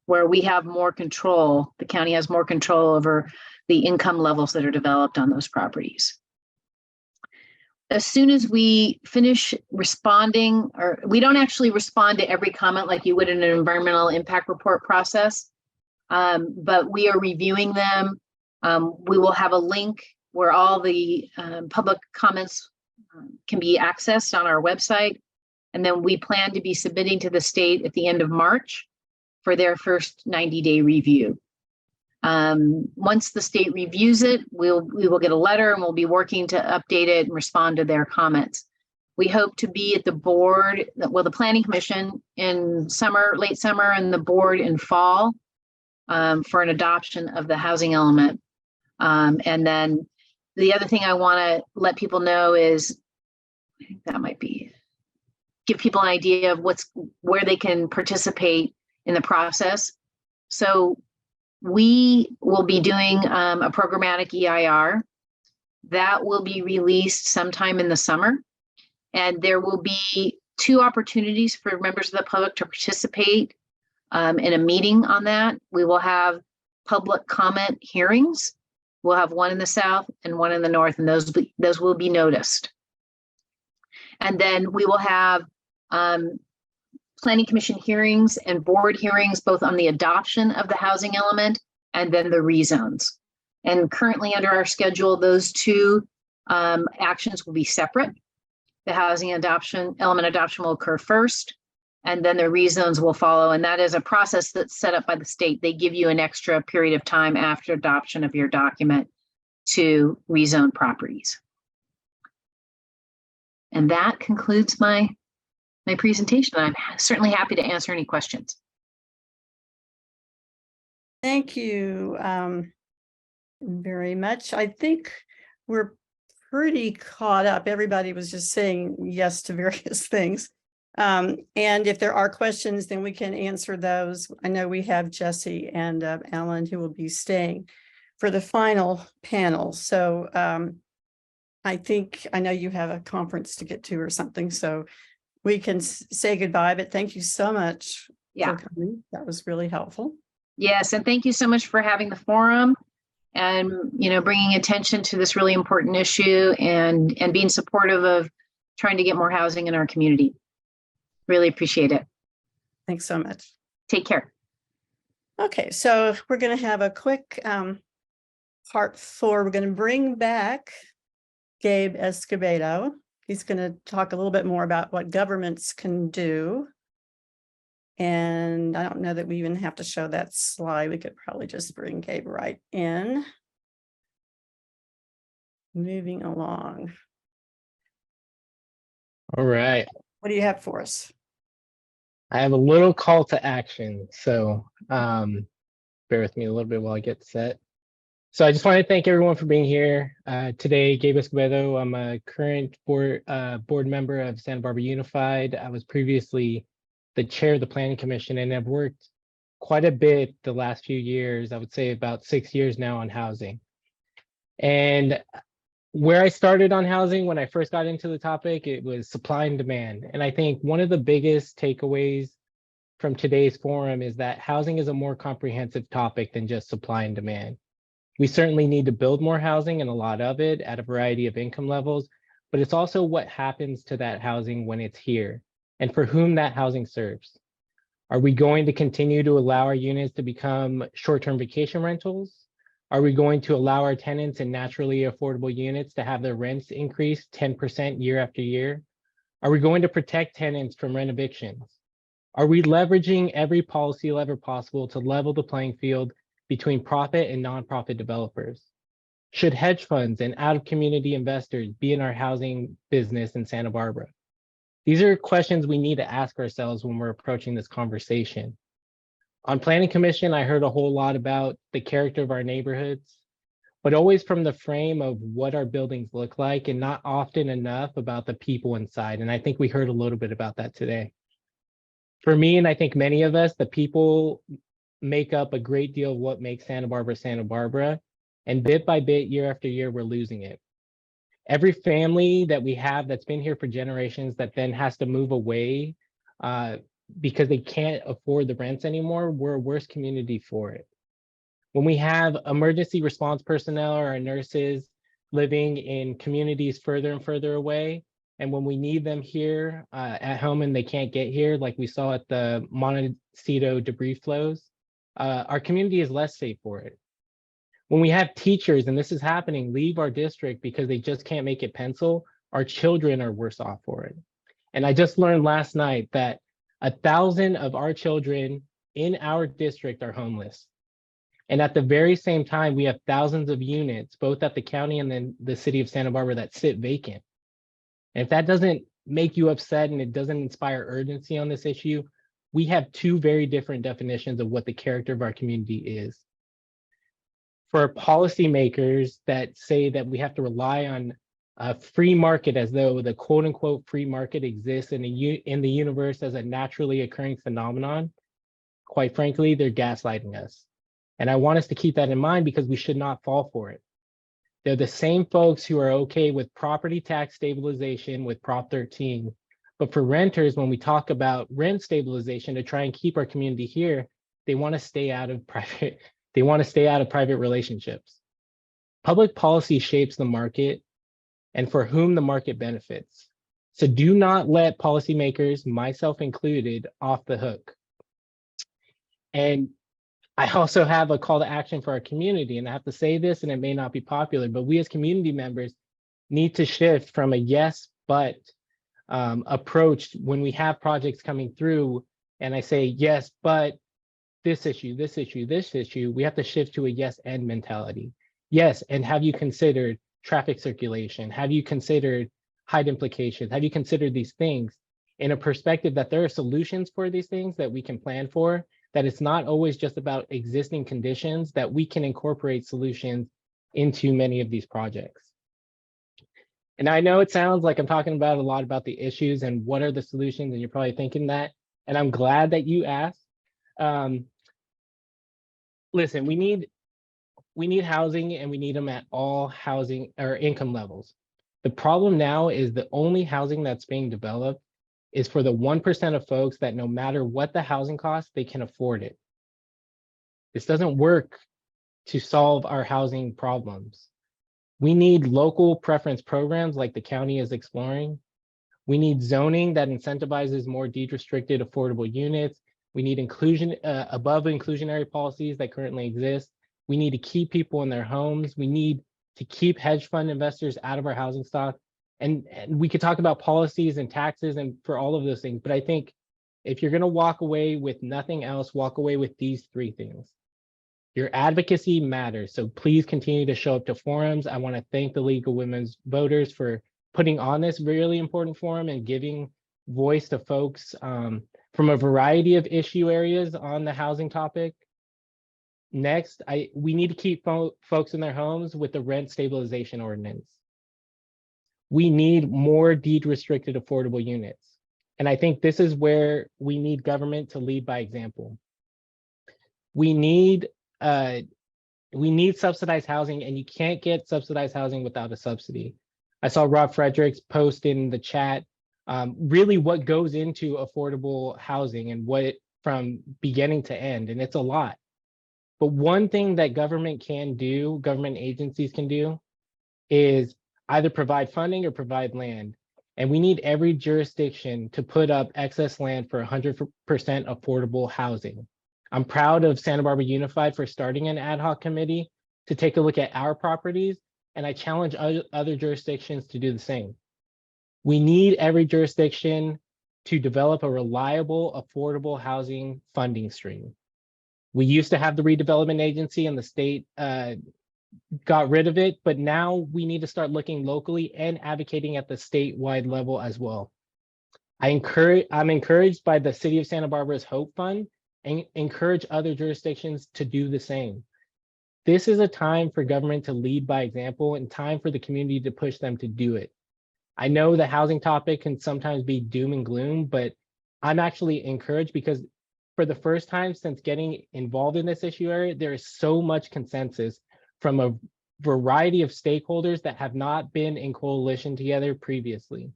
where we have more control. The county has more control over the income levels that are developed on those properties. As soon as we finish responding, or we don't actually respond to every comment like you would in an environmental impact report process, but we are reviewing them. We will have a link where all the public comments can be accessed on our website. And then we plan to be submitting to the state at the end of March for their first 90-day review. Once the state reviews it, we will get a letter, and we'll be working to update it and respond to their comments. We hope to be at the board, well, the Planning Commission in summer, late summer, and the board in fall for an adoption of the housing element. And then the other thing I want to let people know is, I think that might be, give people an idea of where they can participate in the process. So we will be doing a programmatic EIR that will be released sometime in the summer. And there will be 2 opportunities for members of the public to participate in a meeting on that. We will have public comment hearings. We'll have one in the south and one in the north, and those will be noticed. And then we will have Planning Commission hearings and board hearings, both on the adoption of the housing element and then the rezones. And currently under our schedule, those 2 actions will be separate. The housing element adoption will occur first, and then the rezones will follow. And that is a process that's set up by the state. They give you an extra period of time after adoption of your document to rezone properties. And that concludes my presentation. I'm certainly happy to answer any questions. Thank you very much. I think we're pretty caught up. Everybody was just saying yes to various things. And if there are questions, then we can answer those. I know we have Jessi and Alan who will be staying for the final panel. So I know you have a conference to get to or something, so we can say goodbye, but thank you so much for coming. That was really helpful. Yes, and thank you so much for having the forum and, bringing attention to this really important issue and being supportive of trying to get more housing in our community. Really appreciate it. Thanks so much. Take care. Okay, so we're going to have a quick part 4. We're going to bring back Gabe Escobedo. He's going to talk a little bit more about what governments can do. And I don't know that we even have to show that slide. We could probably just bring Gabe right in. Moving along. All right. What do you have for us? I have a little call to action. So bear with me a little bit while I get set. So I just want to thank everyone for being here today. Gabe Escobedo, I'm a current board member of Santa Barbara Unified. I was previously the chair of the Planning Commission, and I've worked quite a bit the last few years, I would say about 6 years now, on housing. And where I started on housing when I first got into the topic, it was supply and demand. And I think one of the biggest takeaways from today's forum is that housing is a more comprehensive topic than just supply and demand. We certainly need to build more housing, and a lot of it at a variety of income levels, but it's also what happens to that housing when it's here and for whom that housing serves. Are we going to continue to allow our units to become short-term vacation rentals? Are we going to allow our tenants in naturally affordable units to have their rents increase 10% year after year? Are we going to protect tenants from rent evictions? Are we leveraging every policy lever possible to level the playing field between profit and nonprofit developers? Should hedge funds and out-of-community investors be in our housing business in Santa Barbara? These are questions we need to ask ourselves when we're approaching this conversation. On Planning Commission, I heard a whole lot about the character of our neighborhoods, but always from the frame of what our buildings look like and not often enough about the people inside. And I think we heard a little bit about that today. For me, and I think many of us, the people make up a great deal of what makes Santa Barbara. And bit by bit, year after year, we're losing it. Every family that we have that's been here for generations that then has to move away because they can't afford the rents anymore, we're a worse community for it. When we have emergency response personnel or our nurses living in communities further and further away, and when we need them here at home and they can't get here, like we saw at the Montecito debris flows, our community is less safe for it. When we have teachers, and this is happening, leave our district because they just can't make it pencil, our children are worse off for it. And I just learned last night that 1,000 of our children in our district are homeless. And at the very same time, we have thousands of units, both at the county and then the city of Santa Barbara, that sit vacant. And if that doesn't make you upset and it doesn't inspire urgency on this issue, we have two very different definitions of what the character of our community is. For policymakers that say that we have to rely on a free market as though the quote unquote free market exists in the universe as a naturally occurring phenomenon, quite frankly, they're gaslighting us. And I want us to keep that in mind because we should not fall for it. They're the same folks who are okay with property tax stabilization with Prop 13. But for renters, when we talk about rent stabilization to try and keep our community here, they want to stay out of private. They want to stay out of private relationships. Public policy shapes the market and for whom the market benefits. So do not let policymakers, myself included, off the hook. And I also have a call to action for our community, and I have to say this, and it may not be popular, but we as community members need to shift from a yes, but approach when we have projects coming through, and I say, yes, but this issue, this issue, this issue, we have to shift to a yes and mentality. Yes, and have you considered traffic circulation? Have you considered height implications? Have you considered these things in a perspective that there are solutions for these things that we can plan for, that it's not always just about existing conditions, that we can incorporate solutions into many of these projects. And I know it sounds like I'm talking about a lot about the issues and what are the solutions, and you're probably thinking that, and I'm glad that you asked. Listen, we need housing, and we need them at all housing or income levels. The problem now is the only housing that's being developed is for the 1% of folks that no matter what the housing costs, they can afford it. This doesn't work to solve our housing problems. We need local preference programs like the county is exploring. We need zoning that incentivizes more deed-restricted affordable units. We need inclusion above inclusionary policies that currently exist. We need to keep people in their homes. We need to keep hedge fund investors out of our housing stock. And we could talk about policies and taxes and for all of those things, but I think if you're gonna walk away with nothing else, walk away with these three things. Your advocacy matters, so please continue to show up to forums. I wanna thank the League of Women's Voters for putting on this really important forum and giving voice to folks from a variety of issue areas on the housing topic. Next, we need to keep folks in their homes with the rent stabilization ordinance. We need more deed-restricted affordable units. And I think this is where we need government to lead by example. We need subsidized housing, and you can't get subsidized housing without a subsidy. I saw Rob Frederick's post in the chat, really what goes into affordable housing and what from beginning to end, and it's a lot. But one thing that government can do, government agencies can do, is either provide funding or provide land. And we need every jurisdiction to put up excess land for 100% affordable housing. I'm proud of Santa Barbara Unified for starting an ad hoc committee to take a look at our properties, and I challenge other jurisdictions to do the same. We need every jurisdiction to develop a reliable, affordable housing funding stream. We used to have the redevelopment agency and the state got rid of it, but now we need to start looking locally and advocating at the statewide level as well. I'm encouraged by the City of Santa Barbara's Hope Fund and encourage other jurisdictions to do the same. This is a time for government to lead by example and time for the community to push them to do it. I know the housing topic can sometimes be doom and gloom, but I'm actually encouraged because for the first time since getting involved in this issue area, there is so much consensus from a variety of stakeholders that have not been in coalition together previously.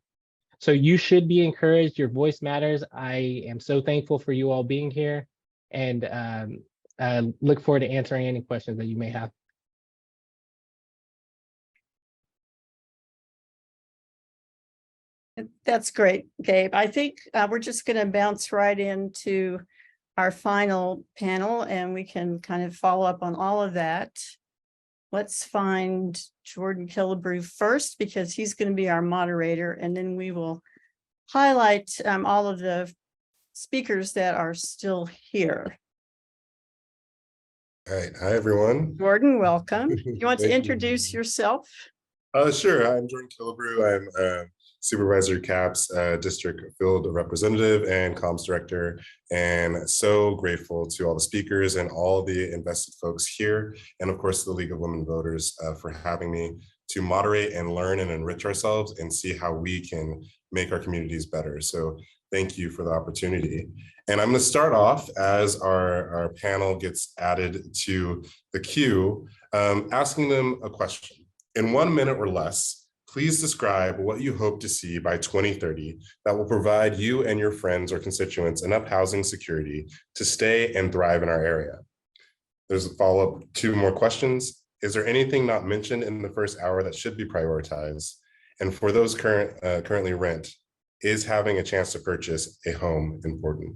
So you should be encouraged. Your voice matters. I am so thankful for you all being here, and look forward to answering any questions that you may have. That's great, Gabe. I think we're just going to bounce right into our final panel and we can kind of follow up on all of that. Let's find Jordan Killebrew first because he's going to be our moderator, and then we will highlight all of the speakers that are still here. All right. Hi, everyone. Jordan, welcome. You want to Thank you. introduce yourself? Sure. I'm Jordan Killebrew. I'm Supervisor Capps, District Field Representative and Comms Director, and so grateful to all the speakers and all the invested folks here, and of course the League of Women Voters for having me to moderate and learn and enrich ourselves and see how we can make our communities better. So thank you for the opportunity. And I'm going to start off as our panel gets added to the queue, asking them a question. In 1 minute or less, please describe what you hope to see by 2030 that will provide you and your friends or constituents enough housing security to stay and thrive in our area. There's a follow-up, 2 more questions. Is there anything not mentioned in the first hour that should be prioritized? And for those currently rent, is having a chance to purchase a home important?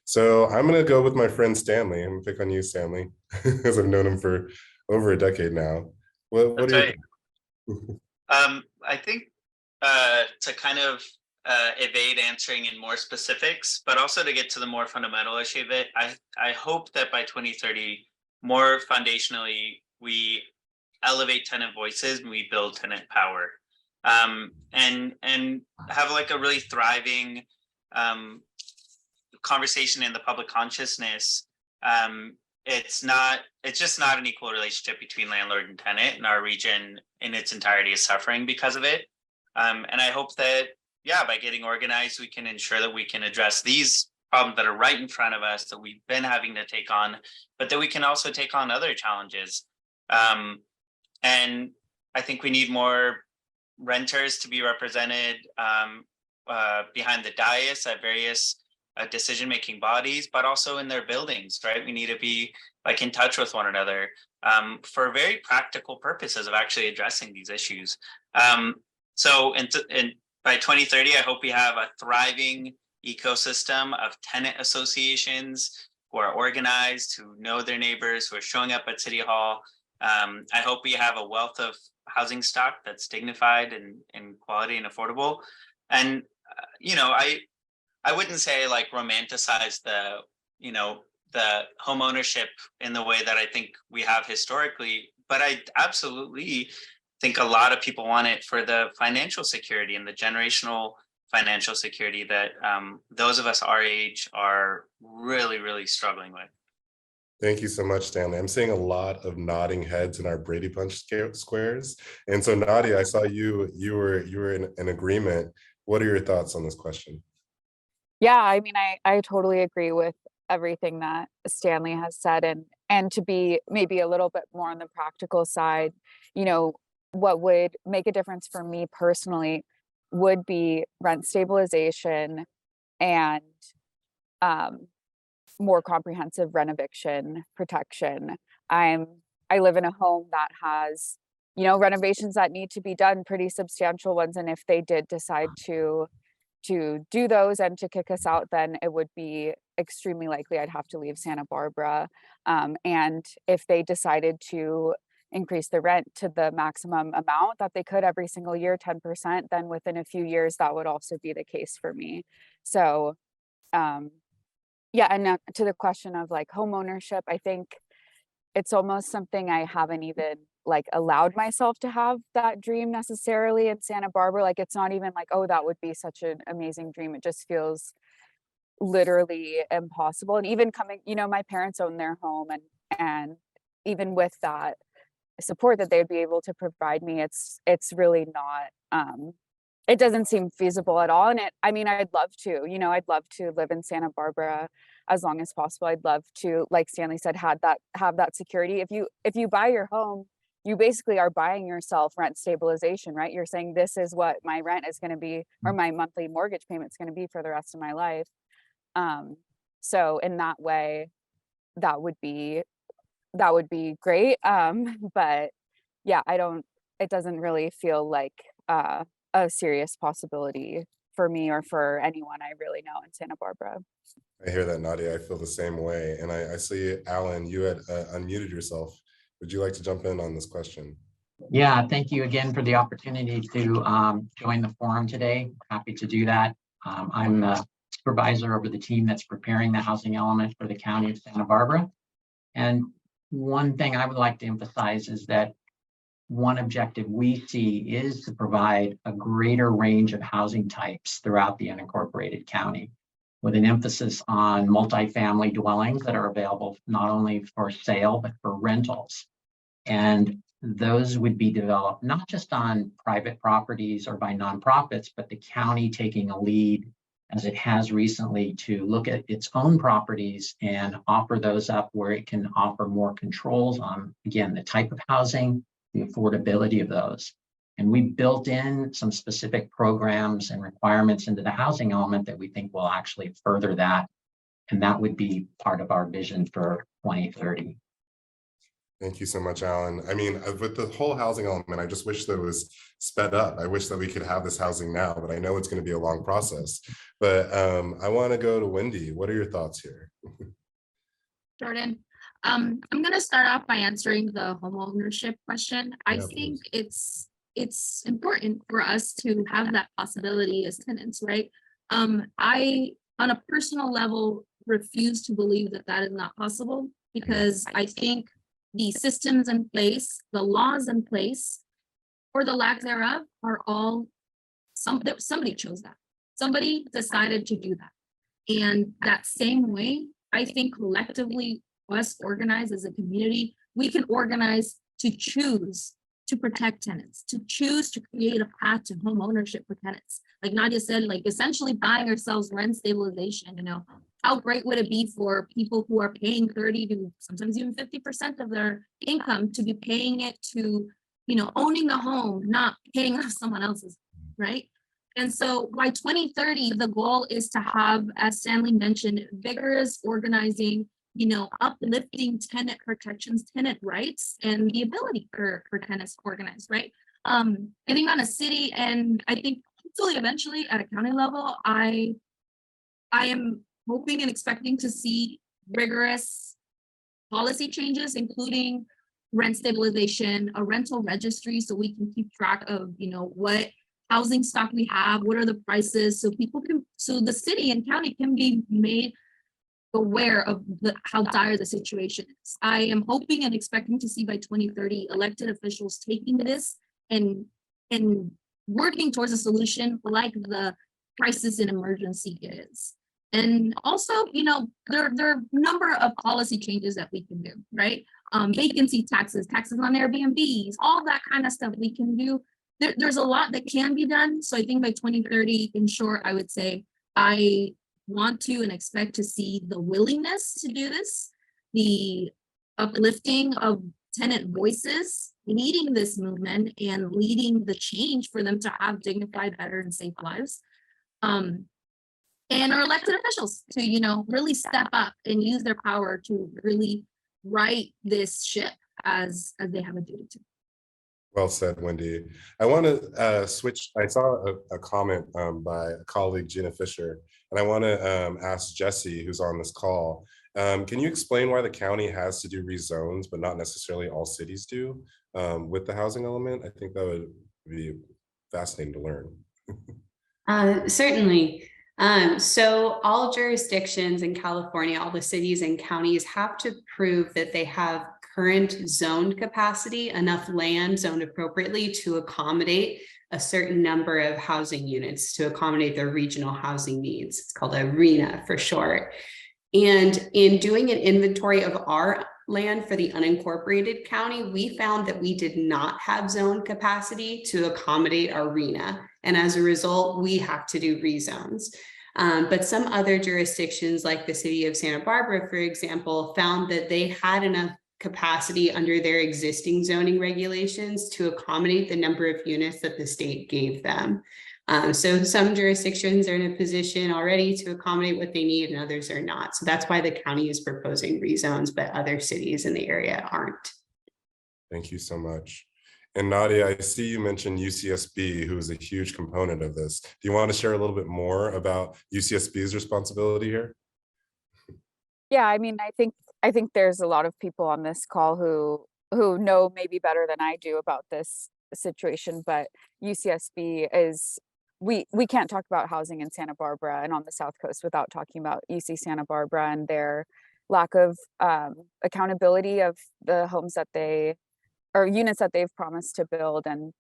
So I'm gonna go with my friend Stanley. I'm gonna pick on you, Stanley, as I've known him for over a decade now. What do you think? I think to kind of evade answering in more specifics, but also to get to the more fundamental issue of it, I hope that by 2030, more foundationally, we elevate tenant voices and we build tenant power, and have like a really thriving conversation in the public consciousness. It's just not an equal relationship between landlord and tenant, and our region in its entirety is suffering because of it. And I hope that, yeah, by getting organized, we can ensure that we can address these problems that are right in front of us that we've been having to take on, but that we can also take on other challenges. And I think we need more renters to be represented behind the dais at various decision-making bodies, but also in their buildings, right? We need to be like in touch with one another for very practical purposes of actually addressing these issues. So by 2030, I hope we have a thriving ecosystem of tenant associations who are organized, who know their neighbors, who are showing up at City Hall. I hope we have a wealth of housing stock that's dignified and quality and affordable. And, you know, I wouldn't say like romanticize the home ownership in the way that I think we have historically, but I absolutely think a lot of people want it for the financial security and the generational financial security that those of us our age are really, really struggling with. Thank you so much, Stanley. I'm seeing a lot of nodding heads in our Brady Bunch squares. And so Nadia, I saw you were in agreement. What are your thoughts on this question? Yeah, I mean, I totally agree with everything that Stanley has said, and to be maybe a little bit more on the practical side, you know, what would make a difference for me personally would be rent stabilization and more comprehensive rent eviction protection. I live in a home that has, you know, renovations that need to be done, pretty substantial ones, and if they did decide to do those and to kick us out, then it would be extremely likely I'd have to leave Santa Barbara. And if they decided to increase the rent to the maximum amount that they could every single year, 10%, then within a few years, that would also be the case for me. So, yeah, and to the question of like home ownership, I think it's almost something I haven't even like allowed myself to have that dream necessarily in Santa Barbara. Like, it's not even like, oh, that would be such an amazing dream. It just feels literally impossible. And even coming, you know, my parents own their home, and even with that support that they'd be able to provide me, it's really not, it doesn't seem feasible at all. And I mean, I'd love to, you know, I'd love to live in Santa Barbara as long as possible. I'd love to, like Stanley said, have that security. If you buy your home, you basically are buying yourself rent stabilization, right? You're saying, this is what my rent is going to be, or my monthly mortgage payment is going to be for the rest of my life. So in that way, that would be great. But yeah, it doesn't really feel like a serious possibility for me or for anyone I really know in Santa Barbara. I hear that, Nadia. I feel the same way. And I see, Alan, you had unmuted yourself. Would you like to jump in on this question? Yeah, thank you again for the opportunity to join the forum today. Happy to do that. I'm the supervisor over the team that's preparing the housing element for the County of Santa Barbara. And one thing I would like to emphasize is that one objective we see is to provide a greater range of housing types throughout the unincorporated county, with an emphasis on multifamily dwellings that are available not only for sale, but for rentals. And those would be developed not just on private properties or by nonprofits, but the county taking a lead, as it has recently, to look at its own properties and offer those up where it can offer more controls on, again, the type of housing, the affordability of those. And we built in some specific programs and requirements into the housing element that we think will actually further that. And that would be part of our vision for 2030. Thank you so much, Alan. I mean, with the whole housing element, I just wish that it was sped up. I wish that we could have this housing now, but I know it's going to be a long process. But I want to go to Wendy. What are your thoughts here? Jordan, I'm going to start off by answering the home ownership question. I think it's important for us to have that possibility as tenants, right? I, on a personal level, refuse to believe that that is not possible, because I think the systems in place, the laws in place, or the lack thereof, are all somebody chose that. Somebody decided to do that. And that same way, I think collectively, us organized as a community, we can organize to choose to protect tenants, to choose to create a path to home ownership for tenants. Like Nadia said, like essentially buying ourselves rent stabilization. You know, how great would it be for people who are paying 30 to sometimes even 50% of their income to be paying it to, you know, owning the home, not paying off someone else's, right? And so by 2030, the goal is to have, as Stanley mentioned, vigorous organizing, you know, uplifting tenant protections, tenant rights, and the ability for tenants to organize, right? I think on a city, and I think hopefully eventually at a county level, I am hoping and expecting to see rigorous policy changes, including rent stabilization, a rental registry, so we can keep track of, you know, what housing stock we have, what are the prices, so people can, so the city and county can be made aware of how dire the situation is. I am hoping and expecting to see by 2030 elected officials taking this and working towards a solution like the crisis and emergency is. And also, you know, there are a number of policy changes that we can do, right? Vacancy taxes on Airbnbs, all that kind of stuff we can do. There's a lot that can be done. So I think by 2030, in short, I would say I want to and expect to see the willingness to do this, the uplifting of tenant voices, leading this movement and leading the change for them to have dignified, better, and safe lives. And our elected officials to, you know, really step up and use their power to really right this ship as they have a duty to. Well said, Wendy. I want to switch. I saw a comment by a colleague, Gina Fisher, and I want to ask Jessi, who's on this call, Can you explain why the county has to do rezones, but not necessarily all cities do with the housing element? I think that would be fascinating to learn. Certainly. So all jurisdictions in California, all the cities and counties have to prove that they have current zoned capacity, enough land zoned appropriately to accommodate a certain number of housing units, to accommodate their regional housing needs. It's called a RHNA for short. And in doing an inventory of our land for the unincorporated county, we found that we did not have zone capacity to accommodate our RHNA. And as a result, we have to do rezones. But some other jurisdictions, like the city of Santa Barbara, for example, found that they had enough capacity under their existing zoning regulations to accommodate the number of units that the state gave them. So some jurisdictions are in a position already to accommodate what they need and others are not. So that's why the county is proposing rezones, but other cities in the area aren't. Thank you so much. And Nadia, I see you mentioned UCSB, who is a huge component of this. Do you want to share a little bit more about UCSB's responsibility here? Yeah, I mean, I think there's a lot of people on this call who know maybe better than I do about this situation, but UCSB is, we can't talk about housing in Santa Barbara and on the South Coast without talking about UC Santa Barbara and their lack of accountability of the homes that they, or units that they've promised to build. And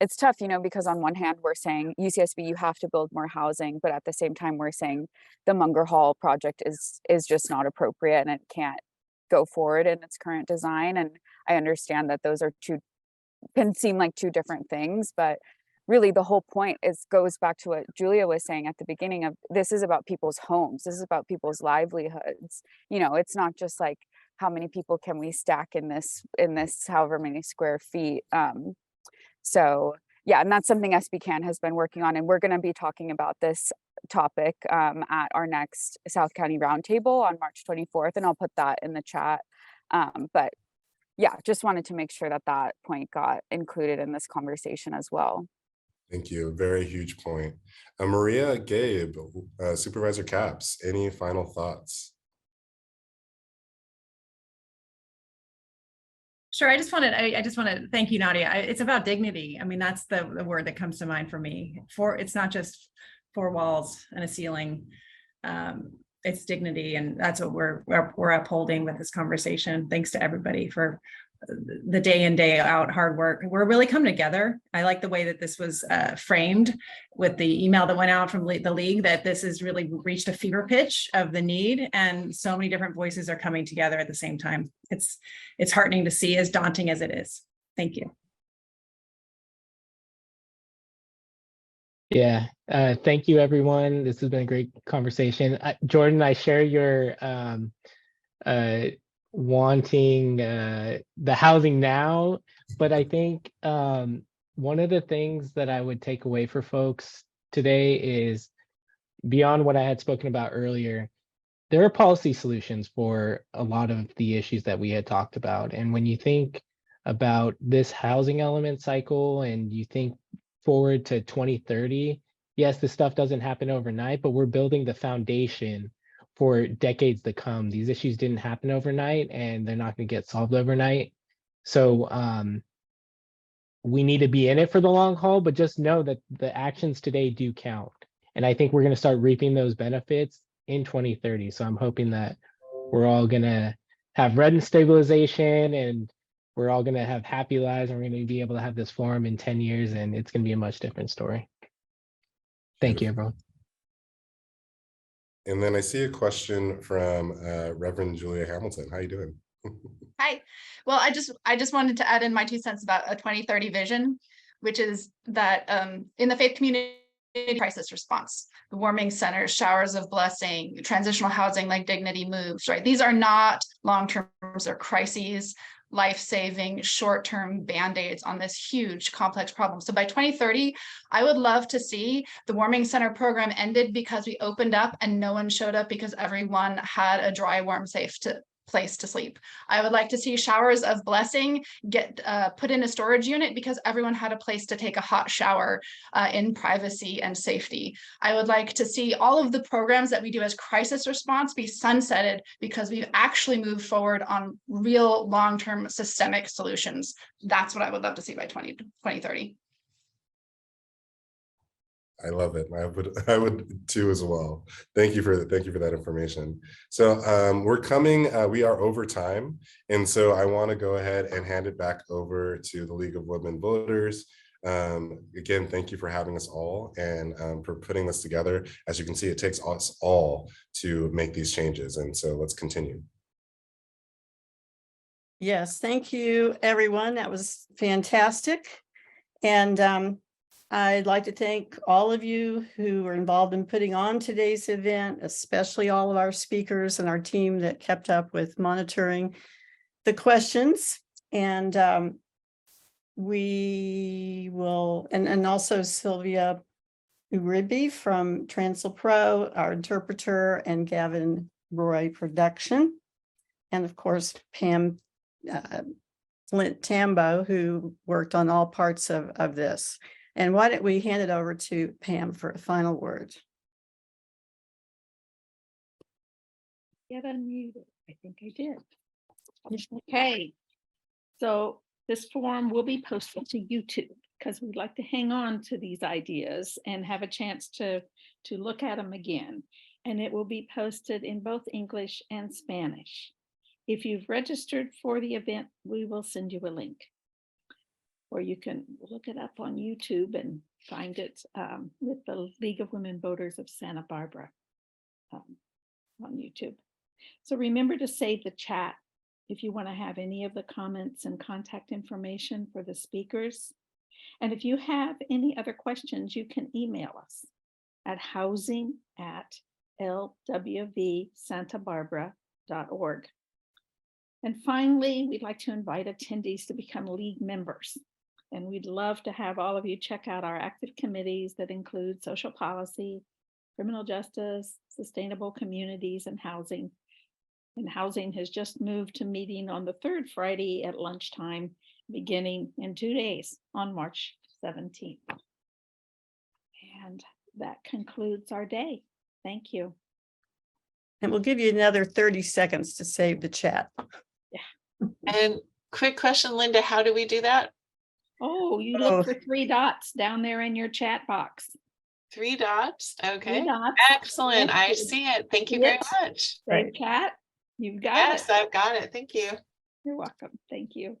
it's tough, you know, because on one hand, we're saying UCSB, you have to build more housing, but at the same time, we're saying the Munger Hall project is just not appropriate and it can't go forward in its current design. And I understand that those are can seem like two different things, but really the whole point goes back to what Julia was saying at the beginning of, this is about people's homes. This is about people's livelihoods. You know, it's not just like, how many people can we stack in this however many square feet. So yeah, and that's something SBCAN has been working on, and we're going to be talking about this topic at our next South County Roundtable on March 24th, and I'll put that in the chat. But yeah, just wanted to make sure that that point got included in this conversation as well. Thank you. Very huge point. Maria, Gabe, Supervisor Capps, any final thoughts? Sure. I just want to thank you, Nadia. It's about dignity. I mean, that's the word that comes to mind for me. It's not just four walls and a ceiling. It's dignity, and that's what we're upholding with this conversation. Thanks to everybody for the day in, day out hard work. We're really come together. I like the way that this was framed with the email that went out from the league, that this has really reached a fever pitch of the need, and so many different voices are coming together at the same time. It's heartening to see, as daunting as it is. Thank you. Yeah, thank you, everyone. This has been a great conversation. Jordan, I share your wanting the housing now, but I think one of the things that I would take away for folks today is, beyond what I had spoken about earlier, there are policy solutions for a lot of the issues that we had talked about. And when you think about this housing element cycle and you think forward to 2030, yes, this stuff doesn't happen overnight, but we're building the foundation for decades to come. These issues didn't happen overnight, and they're not going to get solved overnight. So we need to be in it for the long haul, but just know that the actions today do count. And I think we're going to start reaping those benefits in 2030. So I'm hoping that we're all going to have rent stabilization, and we're all going to have happy lives, and we're going to be able to have this forum in 10 years, and it's going to be a much different story. Thank you, everyone. And then I see a question from Reverend Julia Hamilton. How you doing? Hi. Well, I just wanted to add in my 2 cents about a 2030 vision, which is that in the faith community crisis response, the warming centers, showers of blessing, transitional housing like Dignity Moves, right? These are not long-term or crises, life-saving, short-term band-aids on this huge, complex problem. So by 2030, I would love to see the warming center program ended because we opened up and no one showed up because everyone had a dry, warm, safe place to sleep. I would like to see showers of blessing get put in a storage unit because everyone had a place to take a hot shower in privacy and safety. I would like to see all of the programs that we do as crisis response be sunsetted because we've actually moved forward on real long-term systemic solutions. That's what I would love to see by 2030. I love it. I would too as well. Thank you for that information. So we're coming, we are over time. And so I want to go ahead and hand it back over to the League of Women Voters. Again, thank you for having us all and for putting this together. As you can see, it takes us all to make these changes. And so let's continue. Yes, thank you, everyone. That was fantastic. And I'd like to thank all of you who were involved in putting on today's event, especially all of our speakers and our team that kept up with monitoring the questions. And we will, and also Sylvia Uribe from Transl Pro, our interpreter, and Gavin Roy production. And of course, Pam Flint Tambo, who worked on all parts of this. And why don't we hand it over to Pam for a final word? Get unmuted. I think I did. Okay. So this forum will be posted to YouTube because we'd like to hang on to these ideas and have a chance to look at them again. And it will be posted in both English and Spanish. If you've registered for the event, we will send you a link. Or you can look it up on YouTube and find it with the League of Women Voters of Santa Barbara on YouTube. So remember to save the chat if you want to have any of the comments and contact information for the speakers. And if you have any other questions, you can email us at housing@lwvsantabarbara.org. And finally, we'd like to invite attendees to become League members. And we'd love to have all of you check out our active committees that include social policy, criminal justice, sustainable communities, and housing. And housing has just moved to meeting on the third Friday at lunchtime, beginning in 2 days on March 17th. And that concludes our day. Thank you. And we'll give you another 30 seconds to save the chat. Yeah. And quick question, Linda, how do we do that? Oh, you look for 3 dots down there in your chat box. 3 dots. Okay. 3 dots. Excellent. Yes. I see it. Thank you very much. Save chat. You've got it. Yes, I've got it. Thank you. You're welcome. Thank you.